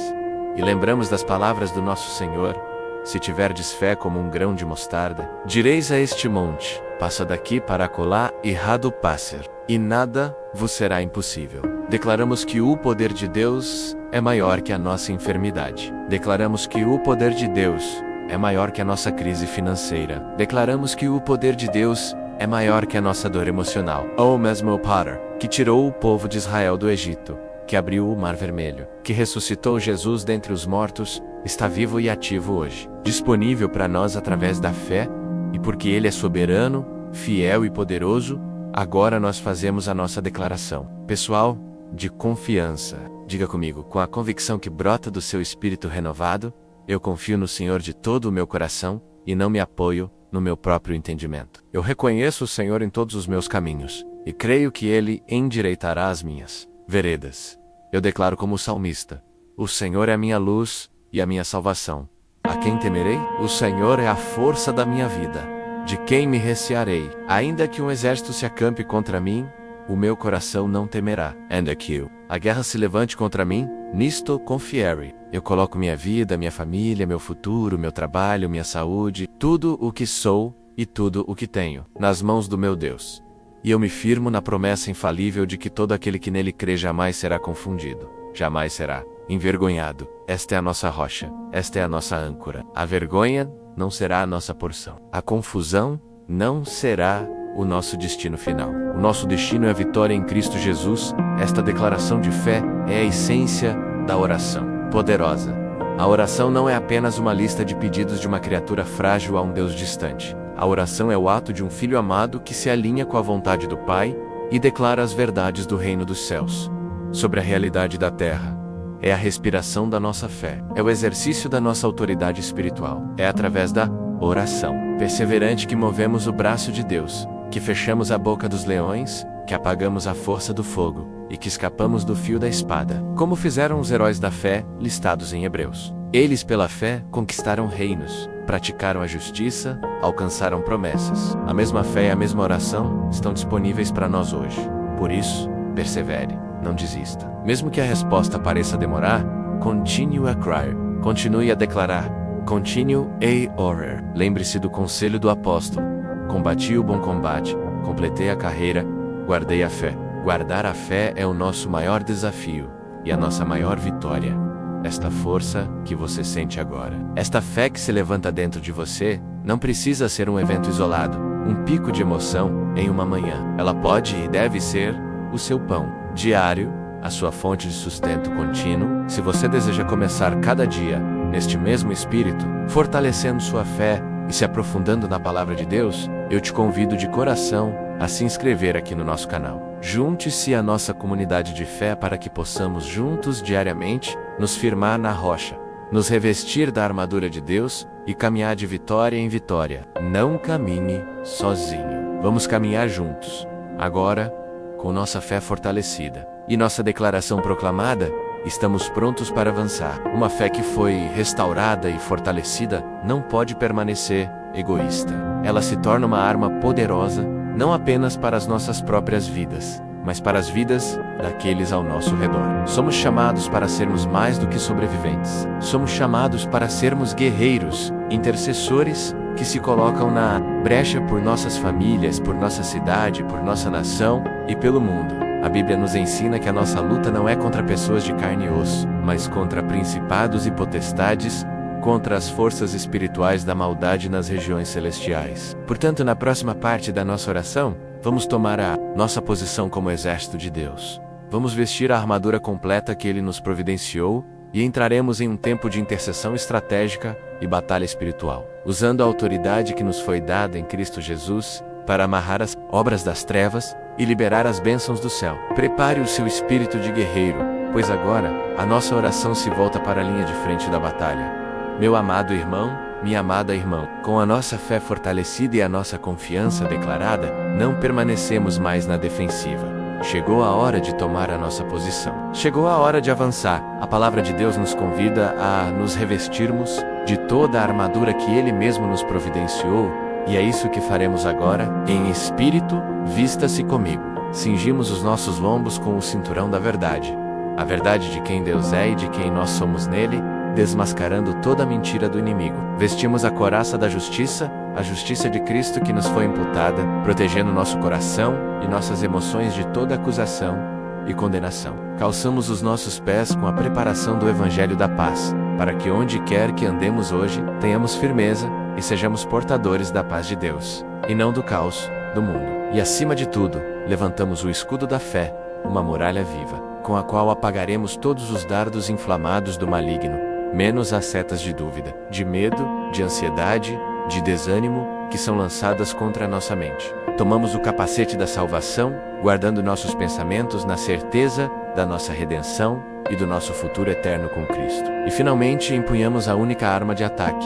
e lembramos das palavras do nosso Senhor: se tiverdes fé como um grão de mostarda, direis a este monte, passa daqui para acolá e rado passer, e nada vos será impossível. Declaramos que o poder de Deus é maior que a nossa enfermidade. Declaramos que o poder de Deus é maior que a nossa crise financeira. Declaramos que o poder de Deus é maior que a nossa dor emocional. O mesmo Potter, que tirou o povo de Israel do Egito, que abriu o Mar Vermelho, que ressuscitou Jesus dentre os mortos, está vivo e ativo hoje, disponível para nós através da fé, e porque Ele é soberano, fiel e poderoso, agora nós fazemos a nossa declaração pessoal de confiança. Diga comigo, com a convicção que brota do seu espírito renovado, eu confio no Senhor de todo o meu coração e não me apoio no meu próprio entendimento. Eu reconheço o Senhor em todos os meus caminhos e creio que Ele endireitará as minhas veredas. Eu declaro como salmista: o Senhor é a minha luz e a minha salvação. A quem temerei? O Senhor é a força da minha vida. De quem me recearei? Ainda que um exército se acampe contra mim, o meu coração não temerá. Ainda que a guerra se levante contra mim, nisto confiarei. Eu coloco minha vida, minha família, meu futuro, meu trabalho, minha saúde, tudo o que sou e tudo o que tenho, nas mãos do meu Deus. E eu me firmo na promessa infalível de que todo aquele que nele crê jamais será confundido, jamais será envergonhado. Esta é a nossa rocha, esta é a nossa âncora. A vergonha não será a nossa porção. A confusão não será o nosso destino final. O nosso destino é a vitória em Cristo Jesus. Esta declaração de fé é a essência da oração poderosa. A oração não é apenas uma lista de pedidos de uma criatura frágil a um Deus distante. A oração é o ato de um filho amado que se alinha com a vontade do Pai e declara as verdades do reino dos céus sobre a realidade da terra. É a respiração da nossa fé. É o exercício da nossa autoridade espiritual. É através da oração perseverante que movemos o braço de Deus, que fechamos a boca dos leões, que apagamos a força do fogo e que escapamos do fio da espada, como fizeram os heróis da fé listados em Hebreus. Eles, pela fé, conquistaram reinos, praticaram a justiça, alcançaram promessas. A mesma fé e a mesma oração estão disponíveis para nós hoje. Por isso, persevere, não desista. Mesmo que a resposta pareça demorar, continue a cry, continue a declarar, continue a orar. Lembre-se do conselho do apóstolo: combati o bom combate, completei a carreira, guardei a fé. Guardar a fé é o nosso maior desafio e a nossa maior vitória. Esta força que você sente agora, esta fé que se levanta dentro de você, não precisa ser um evento isolado, um pico de emoção em uma manhã. Ela pode e deve ser o seu pão diário, a sua fonte de sustento contínuo. Se você deseja começar cada dia neste mesmo espírito, fortalecendo sua fé e se aprofundando na palavra de Deus, eu te convido de coração a se inscrever aqui no nosso canal. Junte-se à nossa comunidade de fé para que possamos juntos diariamente nos firmar na rocha, nos revestir da armadura de Deus e caminhar de vitória em vitória. Não caminhe sozinho. Vamos caminhar juntos. Agora, com nossa fé fortalecida e nossa declaração proclamada, estamos prontos para avançar. Uma fé que foi restaurada e fortalecida não pode permanecer egoísta. Ela se torna uma arma poderosa, não apenas para as nossas próprias vidas, mas para as vidas daqueles ao nosso redor. Somos chamados para sermos mais do que sobreviventes. Somos chamados para sermos guerreiros, intercessores que se colocam na brecha por nossas famílias, por nossa cidade, por nossa nação e pelo mundo. A Bíblia nos ensina que a nossa luta não é contra pessoas de carne e osso, mas contra principados e potestades, contra as forças espirituais da maldade nas regiões celestiais. Portanto, na próxima parte da nossa oração, vamos tomar a nossa posição como exército de Deus. Vamos vestir a armadura completa que Ele nos providenciou e entraremos em um tempo de intercessão estratégica e batalha espiritual, usando a autoridade que nos foi dada em Cristo Jesus para amarrar as obras das trevas e liberar as bênçãos do céu. Prepare o seu espírito de guerreiro, pois agora a nossa oração se volta para a linha de frente da batalha. Meu amado irmão, minha amada irmã, com a nossa fé fortalecida e a nossa confiança declarada, não permanecemos mais na defensiva. Chegou a hora de tomar a nossa posição. Chegou a hora de avançar. A palavra de Deus nos convida a nos revestirmos de toda a armadura que Ele mesmo nos providenciou, e é isso que faremos agora. Em espírito, vista-se comigo. Cingimos os nossos lombos com o cinturão da verdade. A verdade de quem Deus é e de quem nós somos nele, desmascarando toda a mentira do inimigo. Vestimos a couraça da justiça, a justiça de Cristo que nos foi imputada, protegendo nosso coração e nossas emoções de toda acusação e condenação. Calçamos os nossos pés com a preparação do Evangelho da Paz, para que onde quer que andemos hoje, tenhamos firmeza e sejamos portadores da paz de Deus, e não do caos do mundo. E acima de tudo, levantamos o escudo da fé, uma muralha viva, com a qual apagaremos todos os dardos inflamados do maligno, menos as setas de dúvida, de medo, de ansiedade, de desânimo, que são lançadas contra a nossa mente. Tomamos o capacete da salvação, guardando nossos pensamentos na certeza da nossa redenção e do nosso futuro eterno com Cristo. E finalmente empunhamos a única arma de ataque,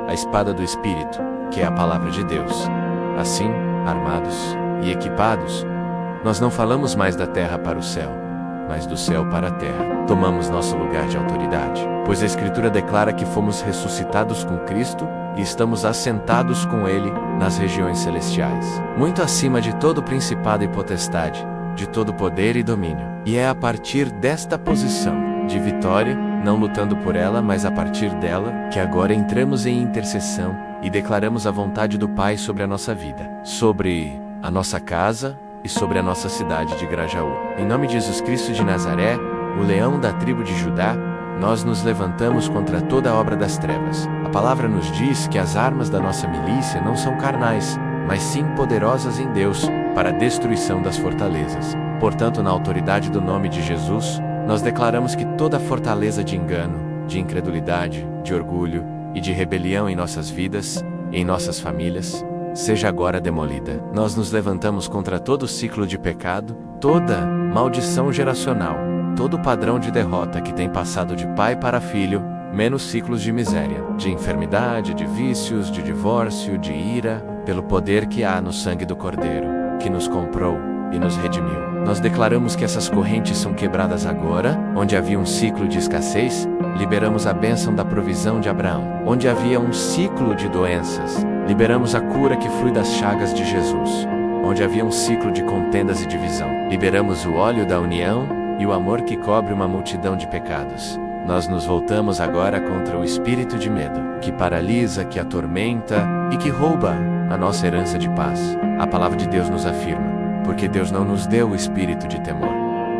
a espada do Espírito, que é a palavra de Deus. Assim, armados e equipados, nós não falamos mais da terra para o céu, mas do céu para a terra. Tomamos nosso lugar de autoridade, pois a Escritura declara que fomos ressuscitados com Cristo e estamos assentados com Ele nas regiões celestiais, muito acima de todo principado e potestade, de todo poder e domínio. E é a partir desta posição de vitória, não lutando por ela, mas a partir dela, que agora entramos em intercessão e declaramos a vontade do Pai sobre a nossa vida, sobre a nossa casa e sobre a nossa cidade de Grajaú. Em nome de Jesus Cristo de Nazaré, o leão da tribo de Judá, nós nos levantamos contra toda a obra das trevas. A palavra nos diz que as armas da nossa milícia não são carnais, mas sim poderosas em Deus, para a destruição das fortalezas. Portanto, na autoridade do nome de Jesus, nós declaramos que toda fortaleza de engano, de incredulidade, de orgulho e de rebelião em nossas vidas, em nossas famílias, seja agora demolida. Nós nos levantamos contra todo ciclo de pecado, toda maldição geracional, todo padrão de derrota que tem passado de pai para filho, menos ciclos de miséria, de enfermidade, de vícios, de divórcio, de ira, pelo poder que há no sangue do Cordeiro, que nos comprou e nos redimiu. Nós declaramos que essas correntes são quebradas agora. Onde havia um ciclo de escassez, liberamos a bênção da provisão de Abraão. Onde havia um ciclo de doenças, liberamos a cura que flui das chagas de Jesus. Onde havia um ciclo de contendas e divisão, liberamos o óleo da união e o amor que cobre uma multidão de pecados. Nós nos voltamos agora contra o espírito de medo, que paralisa, que atormenta e que rouba a nossa herança de paz. A palavra de Deus nos afirma, porque Deus não nos deu o espírito de temor,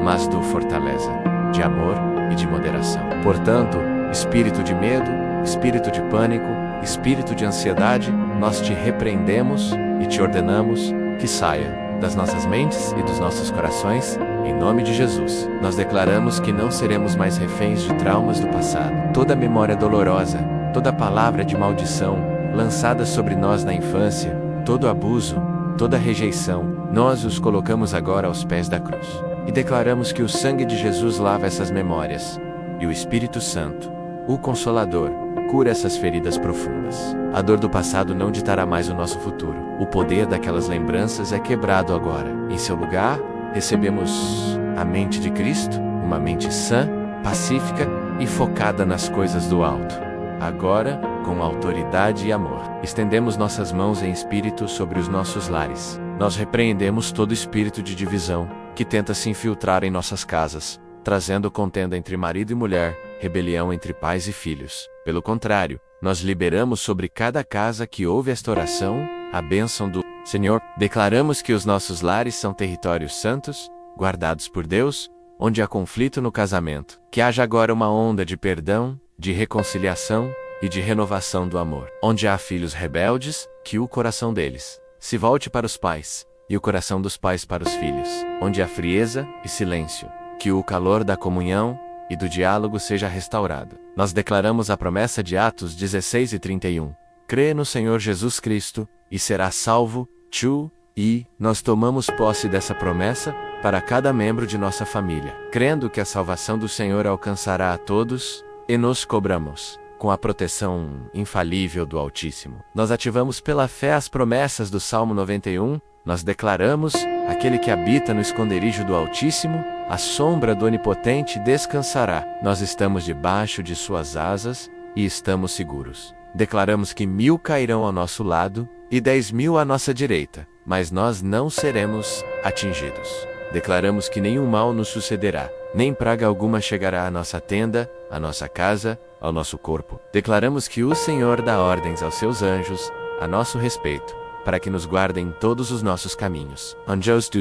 mas do fortaleza, de amor e de moderação. Portanto, espírito de medo, espírito de pânico, espírito de ansiedade, nós te repreendemos e te ordenamos que saia das nossas mentes e dos nossos corações, em nome de Jesus. Nós declaramos que não seremos mais reféns de traumas do passado. Toda memória dolorosa, toda palavra de maldição lançada sobre nós na infância, todo abuso, toda rejeição, nós os colocamos agora aos pés da cruz. E declaramos que o sangue de Jesus lava essas memórias, e o Espírito Santo, o Consolador, cura essas feridas profundas. A dor do passado não ditará mais o nosso futuro. O poder daquelas lembranças é quebrado agora. Em seu lugar, recebemos a mente de Cristo, uma mente sã, pacífica e focada nas coisas do alto. Agora, com autoridade e amor, estendemos nossas mãos em espírito sobre os nossos lares. Nós repreendemos todo espírito de divisão que tenta se infiltrar em nossas casas, trazendo contenda entre marido e mulher, rebelião entre pais e filhos. Pelo contrário, nós liberamos sobre cada casa que ouve esta oração a bênção do Senhor. Declaramos que os nossos lares são territórios santos, guardados por Deus, onde há conflito no casamento. Que haja agora uma onda de perdão, de reconciliação e de renovação do amor. Onde há filhos rebeldes, que o coração deles se volte para os pais, e o coração dos pais para os filhos. Onde há frieza e silêncio, que o calor da comunhão e do diálogo seja restaurado. Nós declaramos a promessa de Atos 16:31. Crê no Senhor Jesus Cristo, e será salvo, e nós tomamos posse dessa promessa para cada membro de nossa família, crendo que a salvação do Senhor alcançará a todos, e nos cobramos com a proteção infalível do Altíssimo. Nós ativamos pela fé as promessas do Salmo 91, nós declaramos, aquele que habita no esconderijo do Altíssimo, a sombra do Onipotente descansará. Nós estamos debaixo de suas asas, e estamos seguros. Declaramos que 1000 cairão ao nosso lado, e 10.000 à nossa direita, mas nós não seremos atingidos. Declaramos que nenhum mal nos sucederá, nem praga alguma chegará à nossa tenda, à nossa casa, ao nosso corpo. Declaramos que o Senhor dá ordens aos seus anjos, a nosso respeito, para que nos guardem em todos os nossos caminhos. Anjos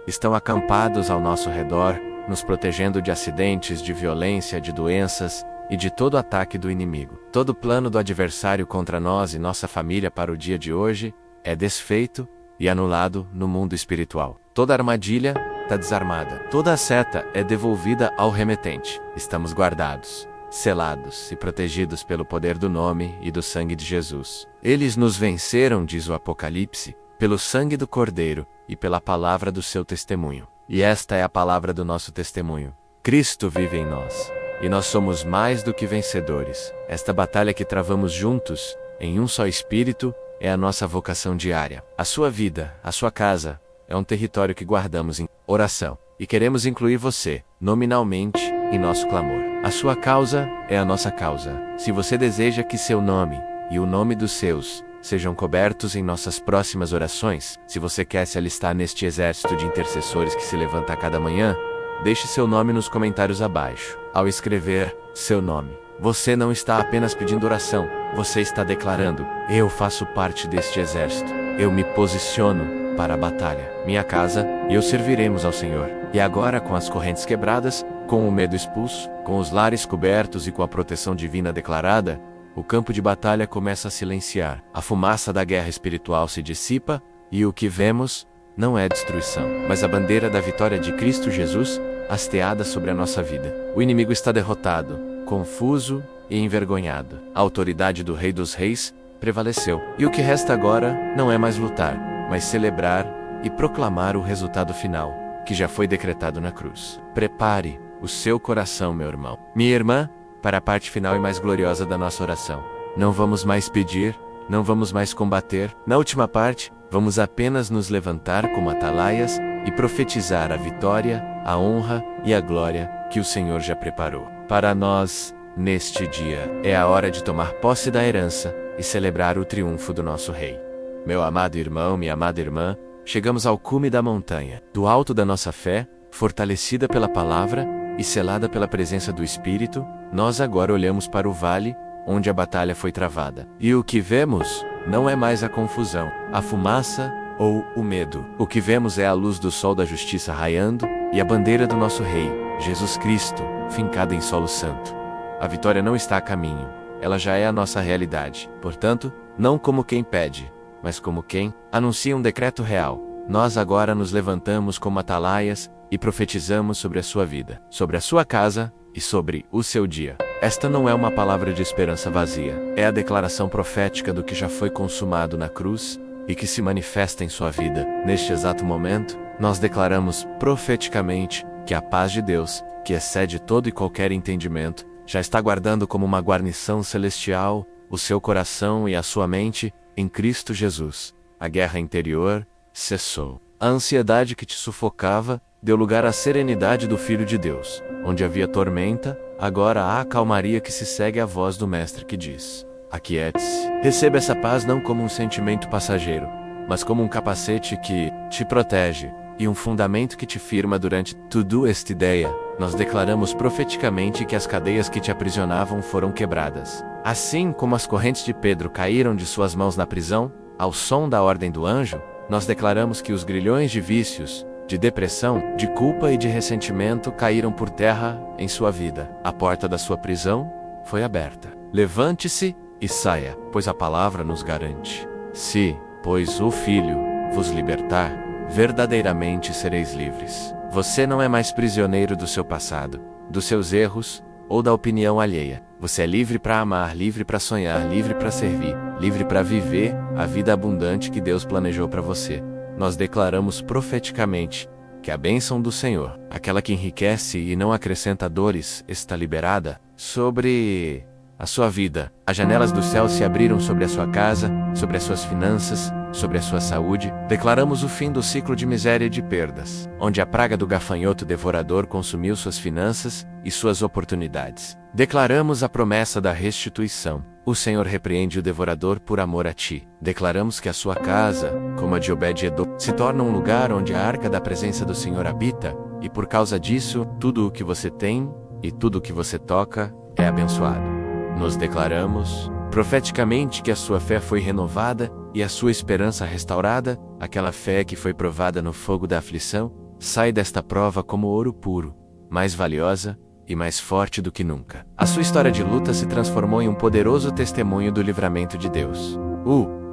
estão acampados ao nosso redor, nos protegendo de acidentes, de violência, de doenças e de todo ataque do inimigo. Todo plano do adversário contra nós e nossa família para o dia de hoje é desfeito e anulado no mundo espiritual. Toda armadilha está desarmada. Toda a seta é devolvida ao remetente. Estamos guardados, selados e protegidos pelo poder do nome e do sangue de Jesus. Eles nos venceram, diz o Apocalipse, pelo sangue do Cordeiro e pela palavra do seu testemunho. E esta é a palavra do nosso testemunho. Cristo vive em nós, e nós somos mais do que vencedores. Esta batalha que travamos juntos, em um só espírito, é a nossa vocação diária. A sua vida, a sua casa, é um território que guardamos em oração. E queremos incluir você, nominalmente, em nosso clamor. A sua causa é a nossa causa. Se você deseja que seu nome e o nome dos seus sejam cobertos em nossas próximas orações, se você quer se alistar neste exército de intercessores que se levanta a cada manhã, deixe seu nome nos comentários abaixo. Ao escrever seu nome, você não está apenas pedindo oração, você está declarando: eu faço parte deste exército. Eu me posiciono para a batalha. Minha casa e eu serviremos ao Senhor. E agora, com as correntes quebradas, com o medo expulso, com os lares cobertos e com a proteção divina declarada, o campo de batalha começa a silenciar. A fumaça da guerra espiritual se dissipa, e o que vemos não é destruição, mas a bandeira da vitória de Cristo Jesus hasteada sobre a nossa vida. O inimigo está derrotado, confuso e envergonhado. A autoridade do Rei dos Reis prevaleceu. E o que resta agora não é mais lutar, mas celebrar e proclamar o resultado final, que já foi decretado na cruz. Prepare o seu coração, meu irmão. Minha irmã, para a parte final e mais gloriosa da nossa oração. Não vamos mais pedir, não vamos mais combater. Na última parte, vamos apenas nos levantar como atalaias e profetizar a vitória, a honra e a glória que o Senhor já preparou para nós neste dia. É a hora de tomar posse da herança e celebrar o triunfo do nosso Rei. Meu amado irmão, minha amada irmã, chegamos ao cume da montanha, do alto da nossa fé, fortalecida pela palavra e selada pela presença do Espírito. Nós agora olhamos para o vale, onde a batalha foi travada. E o que vemos não é mais a confusão, a fumaça ou o medo. O que vemos é a luz do sol da justiça raiando e a bandeira do nosso Rei, Jesus Cristo, fincada em solo santo. A vitória não está a caminho, ela já é a nossa realidade. Portanto, não como quem pede, mas como quem anuncia um decreto real. Nós agora nos levantamos como atalaias e profetizamos sobre a sua vida, sobre a sua casa e sobre o seu dia. Esta não é uma palavra de esperança vazia, é a declaração profética do que já foi consumado na cruz e que se manifesta em sua vida. Neste exato momento, nós declaramos profeticamente que a paz de Deus, que excede todo e qualquer entendimento, já está guardando como uma guarnição celestial o seu coração e a sua mente em Cristo Jesus. A guerra interior cessou. A ansiedade que te sufocava deu lugar à serenidade do Filho de Deus. Onde havia tormenta, agora há a calmaria que se segue à voz do Mestre que diz: aquiete-se. Receba essa paz não como um sentimento passageiro, mas como um capacete que te protege e um fundamento que te firma durante toda esta ideia. Nós declaramos profeticamente que as cadeias que te aprisionavam foram quebradas. Assim como as correntes de Pedro caíram de suas mãos na prisão, ao som da ordem do anjo, nós declaramos que os grilhões de vícios, de depressão, de culpa e de ressentimento caíram por terra em sua vida. A porta da sua prisão foi aberta. Levante-se e saia, pois a palavra nos garante: se, pois, o Filho vos libertar, verdadeiramente sereis livres. Você não é mais prisioneiro do seu passado, dos seus erros ou da opinião alheia. Você é livre para amar, livre para sonhar, livre para servir, livre para viver a vida abundante que Deus planejou para você. Nós declaramos profeticamente que a bênção do Senhor, aquela que enriquece e não acrescenta dores, está liberada sobre a sua vida. As janelas do céu se abriram sobre a sua casa, sobre as suas finanças, sobre a sua saúde. Declaramos o fim do ciclo de miséria e de perdas, onde a praga do gafanhoto devorador consumiu suas finanças e suas oportunidades. Declaramos a promessa da restituição. O Senhor repreende o devorador por amor a ti. Declaramos que a sua casa, como a de Obed-edom, se torna um lugar onde a arca da presença do Senhor habita, e por causa disso, tudo o que você tem e tudo o que você toca é abençoado. nos declaramos profeticamente que a sua fé foi renovada e a sua esperança restaurada, aquela fé que foi provada no fogo da aflição, sai desta prova como ouro puro, mais valiosa e mais forte do que nunca. A sua história de luta se transformou em um poderoso testemunho do livramento de Deus.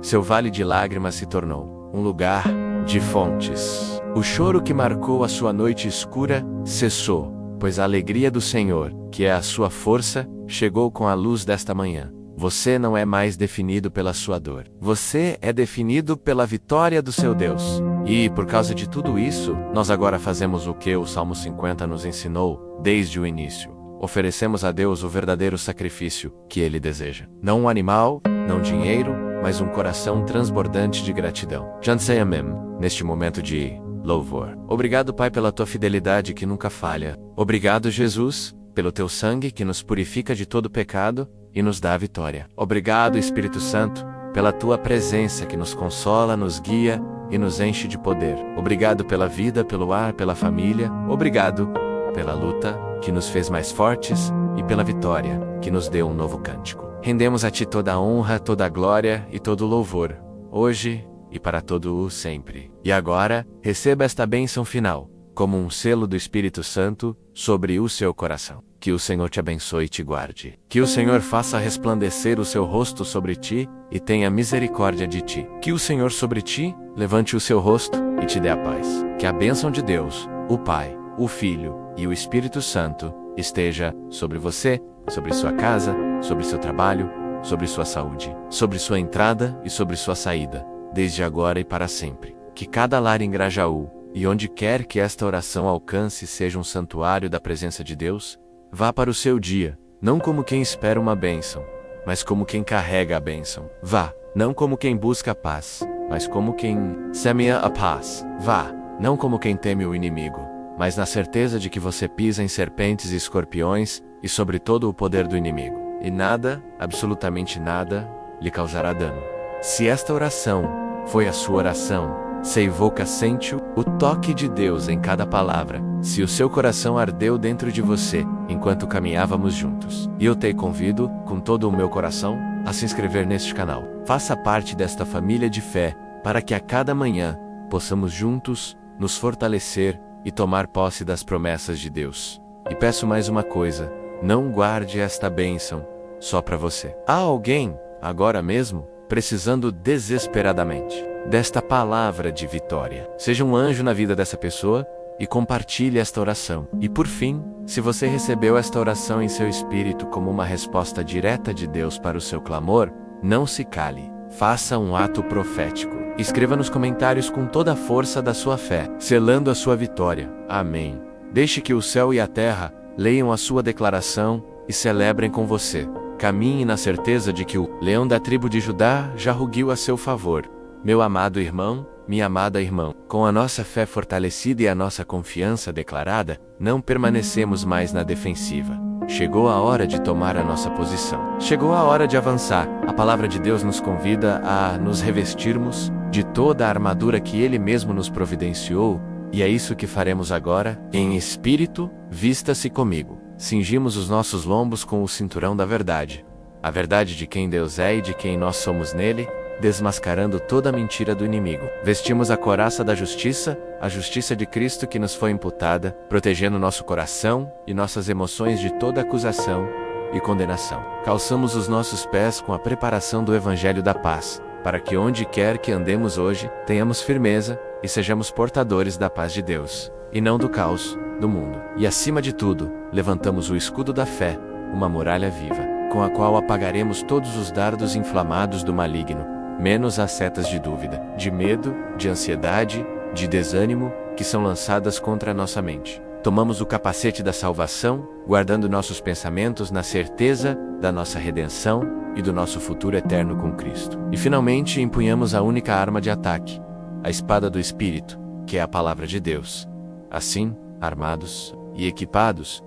Seu vale de lágrimas se tornou um lugar de fontes. O choro que marcou a sua noite escura cessou, pois a alegria do Senhor, que é a sua força, chegou com a luz desta manhã. Você não é mais definido pela sua dor. Você é definido pela vitória do seu Deus. E, por causa de tudo isso, nós agora fazemos o que o Salmo 50 nos ensinou desde o início. Oferecemos a Deus o verdadeiro sacrifício que Ele deseja. Não um animal, não dinheiro, mas um coração transbordante de gratidão. Jansei Amem, neste momento de louvor. Obrigado, Pai, pela tua fidelidade que nunca falha. Obrigado, Jesus, pelo teu sangue que nos purifica de todo pecado e nos dá a vitória. Obrigado, Espírito Santo, pela tua presença que nos consola, nos guia e nos enche de poder. Obrigado pela vida, pelo ar, pela família. Obrigado pela luta que nos fez mais fortes e pela vitória que nos deu um novo cântico. Rendemos a ti toda a honra, toda a glória e todo o louvor, hoje e para todo o sempre. E agora, receba esta bênção final, como um selo do Espírito Santo sobre o seu coração. Que o Senhor te abençoe e te guarde. Que o Senhor faça resplandecer o seu rosto sobre ti e tenha misericórdia de ti. Que o Senhor sobre ti levante o seu rosto e te dê a paz. Que a bênção de Deus, o Pai, o Filho e o Espírito Santo esteja sobre você, sobre sua casa, sobre seu trabalho, sobre sua saúde, sobre sua entrada e sobre sua saída, desde agora e para sempre. Que cada lar em Grajaú, e onde quer que esta oração alcance seja um santuário da presença de Deus, vá para o seu dia, não como quem espera uma bênção, mas como quem carrega a bênção. Vá, não como quem busca a paz, mas como quem semeia a paz. Vá, não como quem teme o inimigo, mas na certeza de que você pisa em serpentes e escorpiões e sobre todo o poder do inimigo. E nada, absolutamente nada, lhe causará dano. Se esta oração foi a sua oração, se evoca, sente o toque de Deus em cada palavra, se o seu coração ardeu dentro de você enquanto caminhávamos juntos. E eu te convido, com todo o meu coração, a se inscrever neste canal. Faça parte desta família de fé, para que a cada manhã possamos juntos nos fortalecer e tomar posse das promessas de Deus. E peço mais uma coisa, não guarde esta bênção só para você. Há alguém, agora mesmo, precisando desesperadamente desta palavra de vitória. Seja um anjo na vida dessa pessoa e compartilhe esta oração. E por fim, se você recebeu esta oração em seu espírito como uma resposta direta de Deus para o seu clamor, não se cale. Faça um ato profético. Escreva nos comentários com toda a força da sua fé, selando a sua vitória. Amém. Deixe que o céu e a terra leiam a sua declaração e celebrem com você. Caminhe na certeza de que o leão da tribo de Judá já rugiu a seu favor. Meu amado irmão, minha amada irmã, com a nossa fé fortalecida e a nossa confiança declarada, não permanecemos mais na defensiva. Chegou a hora de tomar a nossa posição. Chegou a hora de avançar. A palavra de Deus nos convida a nos revestirmos de toda a armadura que Ele mesmo nos providenciou, e é isso que faremos agora. Em espírito, vista-se comigo. Cingimos os nossos lombos com o cinturão da verdade. A verdade de quem Deus é e de quem nós somos nele, desmascarando toda a mentira do inimigo. Vestimos a couraça da justiça, a justiça de Cristo que nos foi imputada, protegendo nosso coração e nossas emoções de toda acusação e condenação. Calçamos os nossos pés com a preparação do Evangelho da Paz, para que onde quer que andemos hoje, tenhamos firmeza e sejamos portadores da paz de Deus, e não do caos do mundo. E acima de tudo, levantamos o escudo da fé, uma muralha viva, com a qual apagaremos todos os dardos inflamados do maligno, menos as setas de dúvida, de medo, de ansiedade, de desânimo, que são lançadas contra a nossa mente. Tomamos o capacete da salvação, guardando nossos pensamentos na certeza da nossa redenção e do nosso futuro eterno com Cristo. E finalmente empunhamos a única arma de ataque, a espada do Espírito, que é a palavra de Deus. Assim, armados e equipados,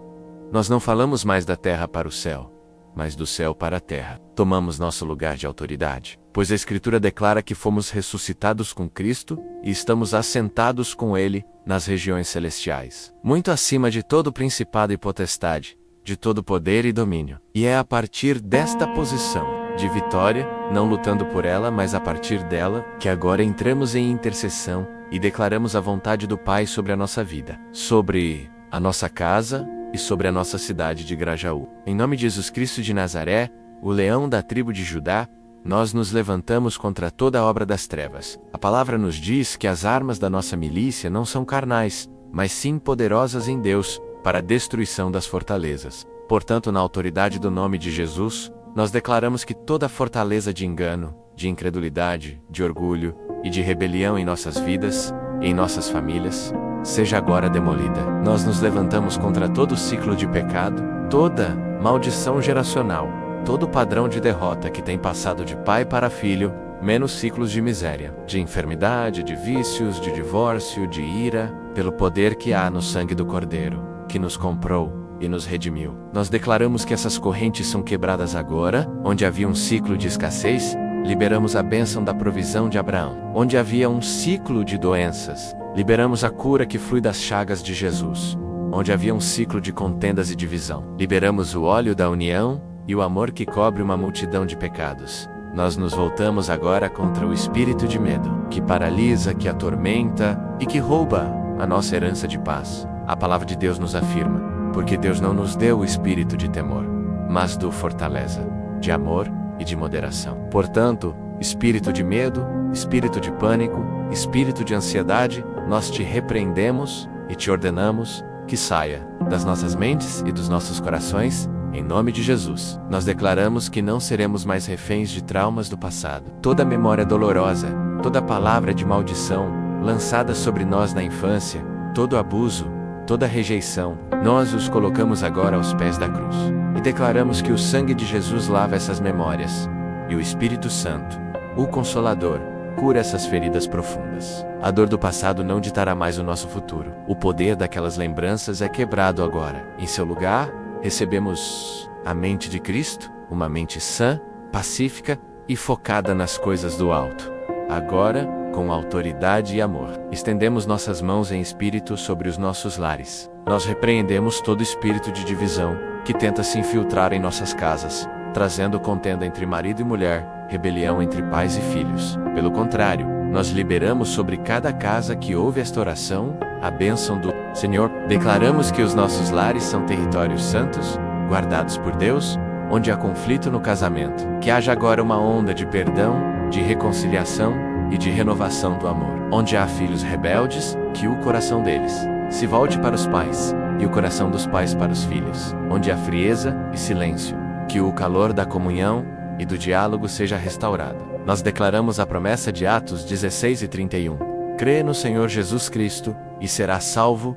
nós não falamos mais da terra para o céu, mas do céu para a terra. Tomamos nosso lugar de autoridade, pois a Escritura declara que fomos ressuscitados com Cristo e estamos assentados com Ele nas regiões celestiais, muito acima de todo principado e potestade, de todo poder e domínio. E é a partir desta posição de vitória, não lutando por ela, mas a partir dela, que agora entramos em intercessão e declaramos a vontade do Pai sobre a nossa vida, sobre a nossa casa e sobre a nossa cidade de Grajaú. Em nome de Jesus Cristo de Nazaré, o leão da tribo de Judá, nós nos levantamos contra toda a obra das trevas. A palavra nos diz que as armas da nossa milícia não são carnais, mas sim poderosas em Deus, para a destruição das fortalezas. Portanto, na autoridade do nome de Jesus, nós declaramos que toda fortaleza de engano, de incredulidade, de orgulho e de rebelião em nossas vidas e em nossas famílias, seja agora demolida. Nós nos levantamos contra todo ciclo de pecado, toda maldição geracional, todo padrão de derrota que tem passado de pai para filho, menos ciclos de miséria, de enfermidade, de vícios, de divórcio, de ira, pelo poder que há no sangue do Cordeiro, que nos comprou e nos redimiu. Nós declaramos que essas correntes são quebradas agora, onde havia um ciclo de escassez, liberamos a bênção da provisão de Abraão. Onde havia um ciclo de doenças, liberamos a cura que flui das chagas de Jesus. Onde havia um ciclo de contendas e divisão, liberamos o óleo da união e o amor que cobre uma multidão de pecados. Nós nos voltamos agora contra o espírito de medo, que paralisa, que atormenta e que rouba a nossa herança de paz. A palavra de Deus nos afirma: porque Deus não nos deu o espírito de temor, mas do fortaleza, de amor e de moderação. Portanto, espírito de medo, espírito de pânico, espírito de ansiedade, nós te repreendemos e te ordenamos que saia das nossas mentes e dos nossos corações, em nome de Jesus. Nós declaramos que não seremos mais reféns de traumas do passado. Toda memória dolorosa, toda palavra de maldição lançada sobre nós na infância, todo abuso, toda rejeição, nós os colocamos agora aos pés da cruz. E declaramos que o sangue de Jesus lava essas memórias, e o Espírito Santo, o Consolador, cura essas feridas profundas. A dor do passado não ditará mais o nosso futuro. O poder daquelas lembranças é quebrado agora. Em seu lugar, recebemos a mente de Cristo, uma mente sã, pacífica e focada nas coisas do alto. Agora, com autoridade e amor, estendemos nossas mãos em espírito sobre os nossos lares. Nós repreendemos todo espírito de divisão que tenta se infiltrar em nossas casas, trazendo contenda entre marido e mulher, rebelião entre pais e filhos. Pelo contrário, nós liberamos sobre cada casa que ouve esta oração a bênção do Senhor. Declaramos que os nossos lares são territórios santos, guardados por Deus, onde há conflito no casamento. Que haja agora uma onda de perdão, de reconciliação e de renovação do amor. Onde há filhos rebeldes, que o coração deles se volte para os pais, e o coração dos pais para os filhos. Onde há frieza e silêncio, que o calor da comunhão e do diálogo seja restaurado. Nós declaramos a promessa de Atos 16:31. Crê no Senhor Jesus Cristo, e será salvo,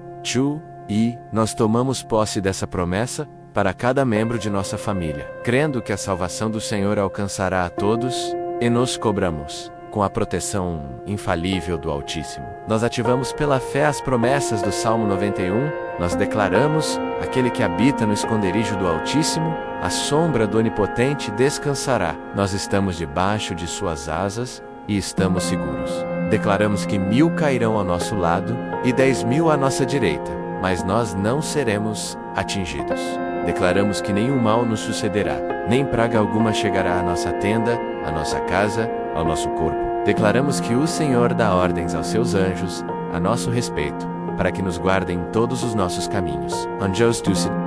e nós tomamos posse dessa promessa para cada membro de nossa família, crendo que a salvação do Senhor alcançará a todos, e nos cobramos com a proteção infalível do Altíssimo. Nós ativamos pela fé as promessas do Salmo 91, nós declaramos: aquele que habita no esconderijo do Altíssimo, a sombra do Onipotente descansará. Nós estamos debaixo de suas asas e estamos seguros. Declaramos que 1000 cairão ao nosso lado e 10.000 à nossa direita, mas nós não seremos atingidos. Declaramos que nenhum mal nos sucederá, nem praga alguma chegará à nossa tenda, à nossa casa, ao nosso corpo. Declaramos que o Senhor dá ordens aos seus anjos, a nosso respeito, para que nos guardem em todos os nossos caminhos. Anjos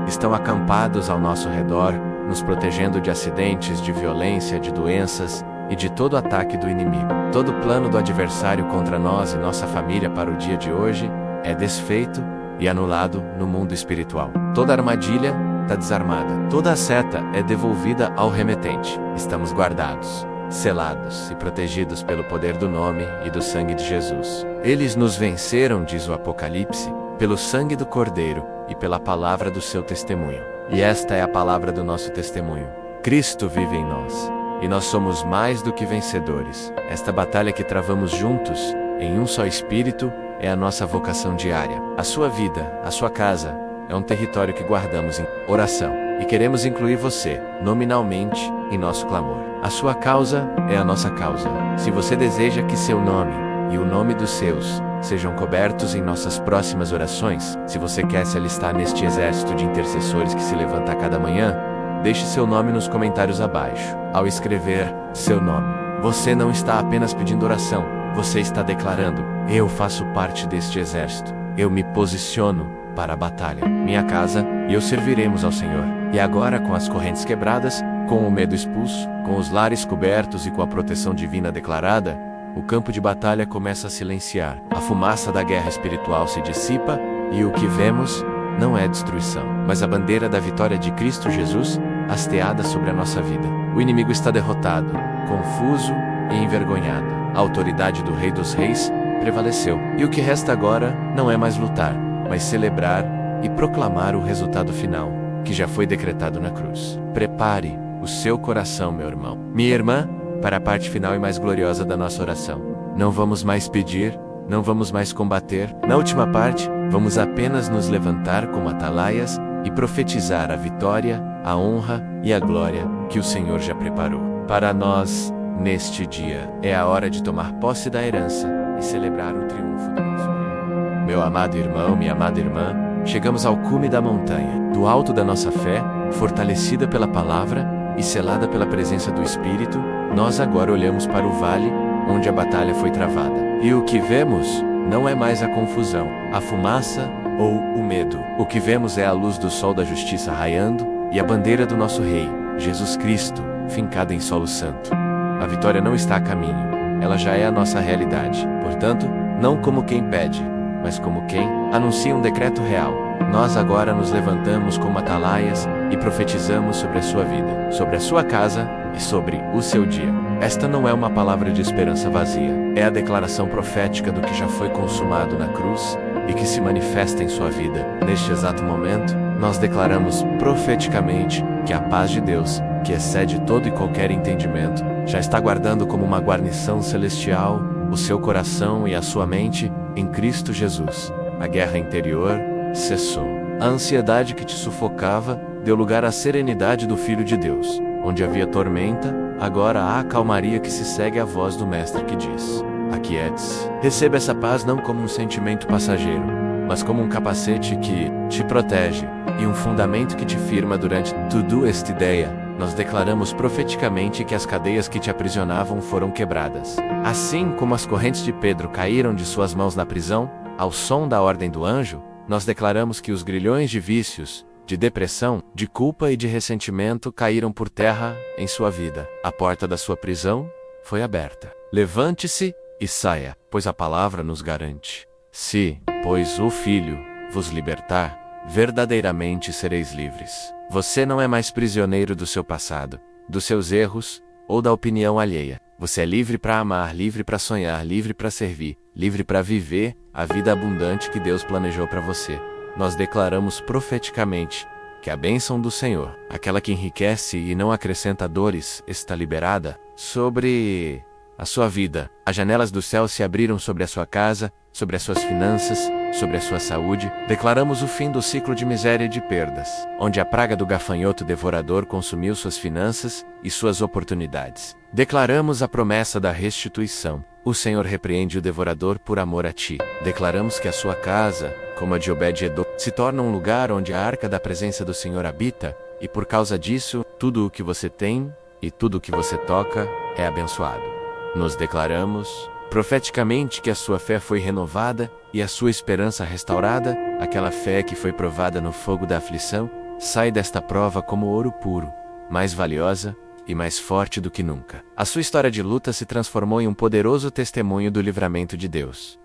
estão acampados ao nosso redor, nos protegendo de acidentes, de violência, de doenças e de todo ataque do inimigo. Todo plano do adversário contra nós e nossa família para o dia de hoje é desfeito e anulado no mundo espiritual. Toda armadilha está desarmada. Toda a seta é devolvida ao remetente. Estamos guardados, selados e protegidos pelo poder do nome e do sangue de Jesus. Eles nos venceram, diz o Apocalipse, pelo sangue do Cordeiro e pela palavra do seu testemunho. E esta é a palavra do nosso testemunho. Cristo vive em nós, e nós somos mais do que vencedores. Esta batalha que travamos juntos, em um só espírito, é a nossa vocação diária. A sua vida, a sua casa, é um território que guardamos em oração. E queremos incluir você, nominalmente, em nosso clamor. A sua causa é a nossa causa. Se você deseja que seu nome e o nome dos seus sejam cobertos em nossas próximas orações. Se você quer se alistar neste exército de intercessores que se levanta a cada manhã, deixe seu nome nos comentários abaixo. Ao escrever seu nome, você não está apenas pedindo oração, você está declarando: eu faço parte deste exército. Eu me posiciono para a batalha. Minha casa e eu serviremos ao Senhor. E agora, com as correntes quebradas, com o medo expulso, com os lares cobertos e com a proteção divina declarada, o campo de batalha começa a silenciar. A fumaça da guerra espiritual se dissipa e o que vemos não é destruição, mas a bandeira da vitória de Cristo Jesus hasteada sobre a nossa vida. O inimigo está derrotado, confuso e envergonhado. A autoridade do Rei dos Reis prevaleceu. E o que resta agora não é mais lutar, mas celebrar e proclamar o resultado final, que já foi decretado na cruz. Prepare o seu coração, meu irmão. Minha irmã, para a parte final e mais gloriosa da nossa oração. Não vamos mais pedir, não vamos mais combater. Na última parte, vamos apenas nos levantar como atalaias e profetizar a vitória, a honra e a glória que o Senhor já preparou para nós neste dia. É a hora de tomar posse da herança e celebrar o triunfo do nosso Rei. Meu amado irmão, minha amada irmã, chegamos ao cume da montanha, do alto da nossa fé, fortalecida pela palavra e selada pela presença do Espírito. Nós agora olhamos para o vale onde a batalha foi travada. E o que vemos não é mais a confusão, a fumaça ou o medo. O que vemos é a luz do sol da justiça raiando e a bandeira do nosso Rei, Jesus Cristo, fincada em solo santo. A vitória não está a caminho, ela já é a nossa realidade. Portanto, não como quem pede, mas como quem anuncia um decreto real. Nós agora nos levantamos como atalaias e profetizamos sobre a sua vida, sobre a sua casa e sobre o seu dia. Esta não é uma palavra de esperança vazia, é a declaração profética do que já foi consumado na cruz e que se manifesta em sua vida. Neste exato momento, nós declaramos profeticamente que a paz de Deus, que excede todo e qualquer entendimento, já está guardando como uma guarnição celestial o seu coração e a sua mente em Cristo Jesus. A guerra interior cessou. A ansiedade que te sufocava deu lugar à serenidade do Filho de Deus. Onde havia tormenta, agora há a calmaria que se segue à voz do Mestre que diz: aquiete-se. Receba essa paz não como um sentimento passageiro, mas como um capacete que te protege e um fundamento que te firma durante toda esta ideia. Nós declaramos profeticamente que as cadeias que te aprisionavam foram quebradas. Assim como as correntes de Pedro caíram de suas mãos na prisão, ao som da ordem do anjo, nós declaramos que os grilhões de vícios, de depressão, de culpa e de ressentimento caíram por terra em sua vida. A porta da sua prisão foi aberta. Levante-se e saia, pois a palavra nos garante: se, pois, o Filho vos libertar, verdadeiramente sereis livres. Você não é mais prisioneiro do seu passado, dos seus erros ou da opinião alheia. Você é livre para amar, livre para sonhar, livre para servir, livre para viver a vida abundante que Deus planejou para você. Nós declaramos profeticamente que a bênção do Senhor, aquela que enriquece e não acrescenta dores, está liberada sobre a sua vida. As janelas do céu se abriram sobre a sua casa, sobre as suas finanças, sobre a sua saúde. Declaramos o fim do ciclo de miséria e de perdas, onde a praga do gafanhoto devorador consumiu suas finanças e suas oportunidades. Declaramos a promessa da restituição. O Senhor repreende o devorador por amor a ti. Declaramos que a sua casa, como a de Obed-Edom, se torna um lugar onde a arca da presença do Senhor habita, e por causa disso, tudo o que você tem e tudo o que você toca é abençoado. Nos declaramos profeticamente que a sua fé foi renovada e a sua esperança restaurada. Aquela fé que foi provada no fogo da aflição sai desta prova como ouro puro, mais valiosa e mais forte do que nunca. A sua história de luta se transformou em um poderoso testemunho do livramento de Deus.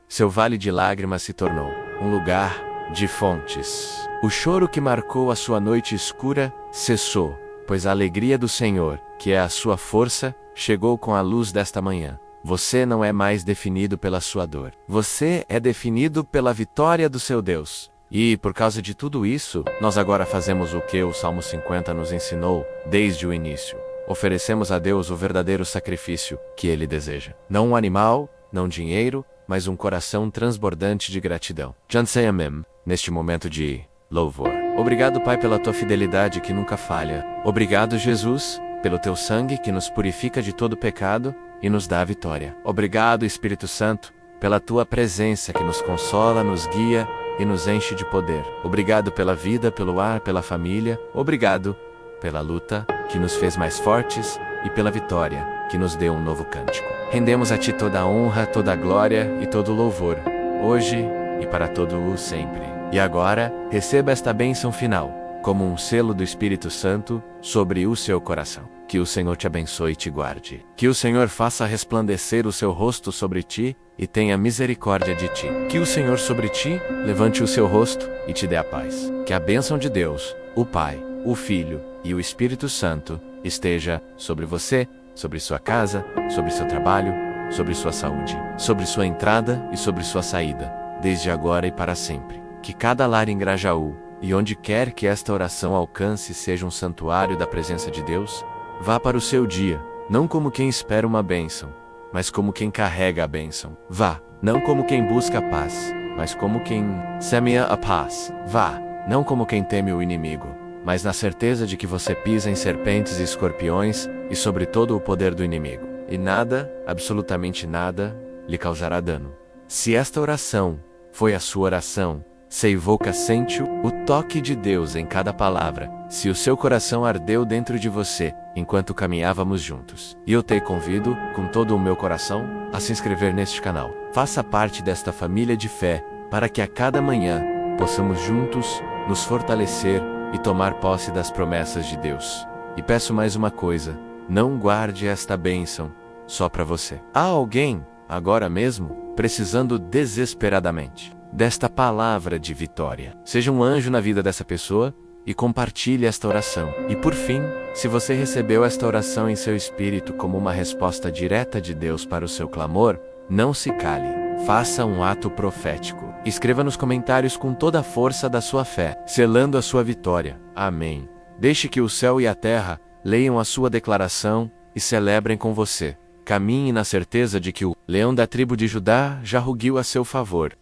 Seu vale de lágrimas se tornou um lugar de fontes. O choro que marcou a sua noite escura cessou, pois a alegria do Senhor, que é a sua força, chegou com a luz desta manhã. Você não é mais definido pela sua dor. Você é definido pela vitória do seu Deus. E, por causa de tudo isso, nós agora fazemos o que o Salmo 50 nos ensinou desde o início. Oferecemos a Deus o verdadeiro sacrifício que Ele deseja. Não um animal, não dinheiro, mas um coração transbordante de gratidão. Jansei Amém, neste momento de louvor. Obrigado, Pai, pela tua fidelidade que nunca falha. Obrigado, Jesus, pelo teu sangue que nos purifica de todo pecado e nos dá a vitória. Obrigado, Espírito Santo, pela tua presença que nos consola, nos guia e nos enche de poder. Obrigado pela vida, pelo ar, pela família. Obrigado pela luta, que nos fez mais fortes, e pela vitória, que nos deu um novo cântico. Rendemos a Ti toda a honra, toda a glória e todo o louvor, hoje e para todo o sempre. E agora, receba esta bênção final, como um selo do Espírito Santo, sobre o seu coração. Que o Senhor te abençoe e te guarde. Que o Senhor faça resplandecer o seu rosto sobre ti e tenha misericórdia de ti. Que o Senhor sobre ti levante o seu rosto e te dê a paz. Que a bênção de Deus, o Pai, o Filho e o Espírito Santo esteja sobre você, sobre sua casa, sobre seu trabalho, sobre sua saúde, sobre sua entrada e sobre sua saída, desde agora e para sempre. Que cada lar em Grajaú, e onde quer que esta oração alcance, seja um santuário da presença de Deus. Vá para o seu dia, não como quem espera uma bênção, mas como quem carrega a bênção. Vá, não como quem busca a paz, mas como quem semeia a paz. Vá, não como quem teme o inimigo, mas na certeza de que você pisa em serpentes e escorpiões e sobre todo o poder do inimigo. E nada, absolutamente nada, lhe causará dano. Se esta oração foi a sua oração, sente o toque de Deus em cada palavra. Se o seu coração ardeu dentro de você, enquanto caminhávamos juntos. E eu te convido, com todo o meu coração, a se inscrever neste canal. Faça parte desta família de fé, para que a cada manhã, possamos juntos, nos fortalecer e tomar posse das promessas de Deus. E peço mais uma coisa, não guarde esta bênção só para você. Há alguém, agora mesmo, precisando desesperadamente desta palavra de vitória. Seja um anjo na vida dessa pessoa e compartilhe esta oração. E por fim, se você recebeu esta oração em seu espírito como uma resposta direta de Deus para o seu clamor, não se cale. Faça um ato profético. Escreva nos comentários com toda a força da sua fé, selando a sua vitória. Amém. Deixe que o céu e a terra leiam a sua declaração e celebrem com você. Caminhe na certeza de que o leão da tribo de Judá já rugiu a seu favor.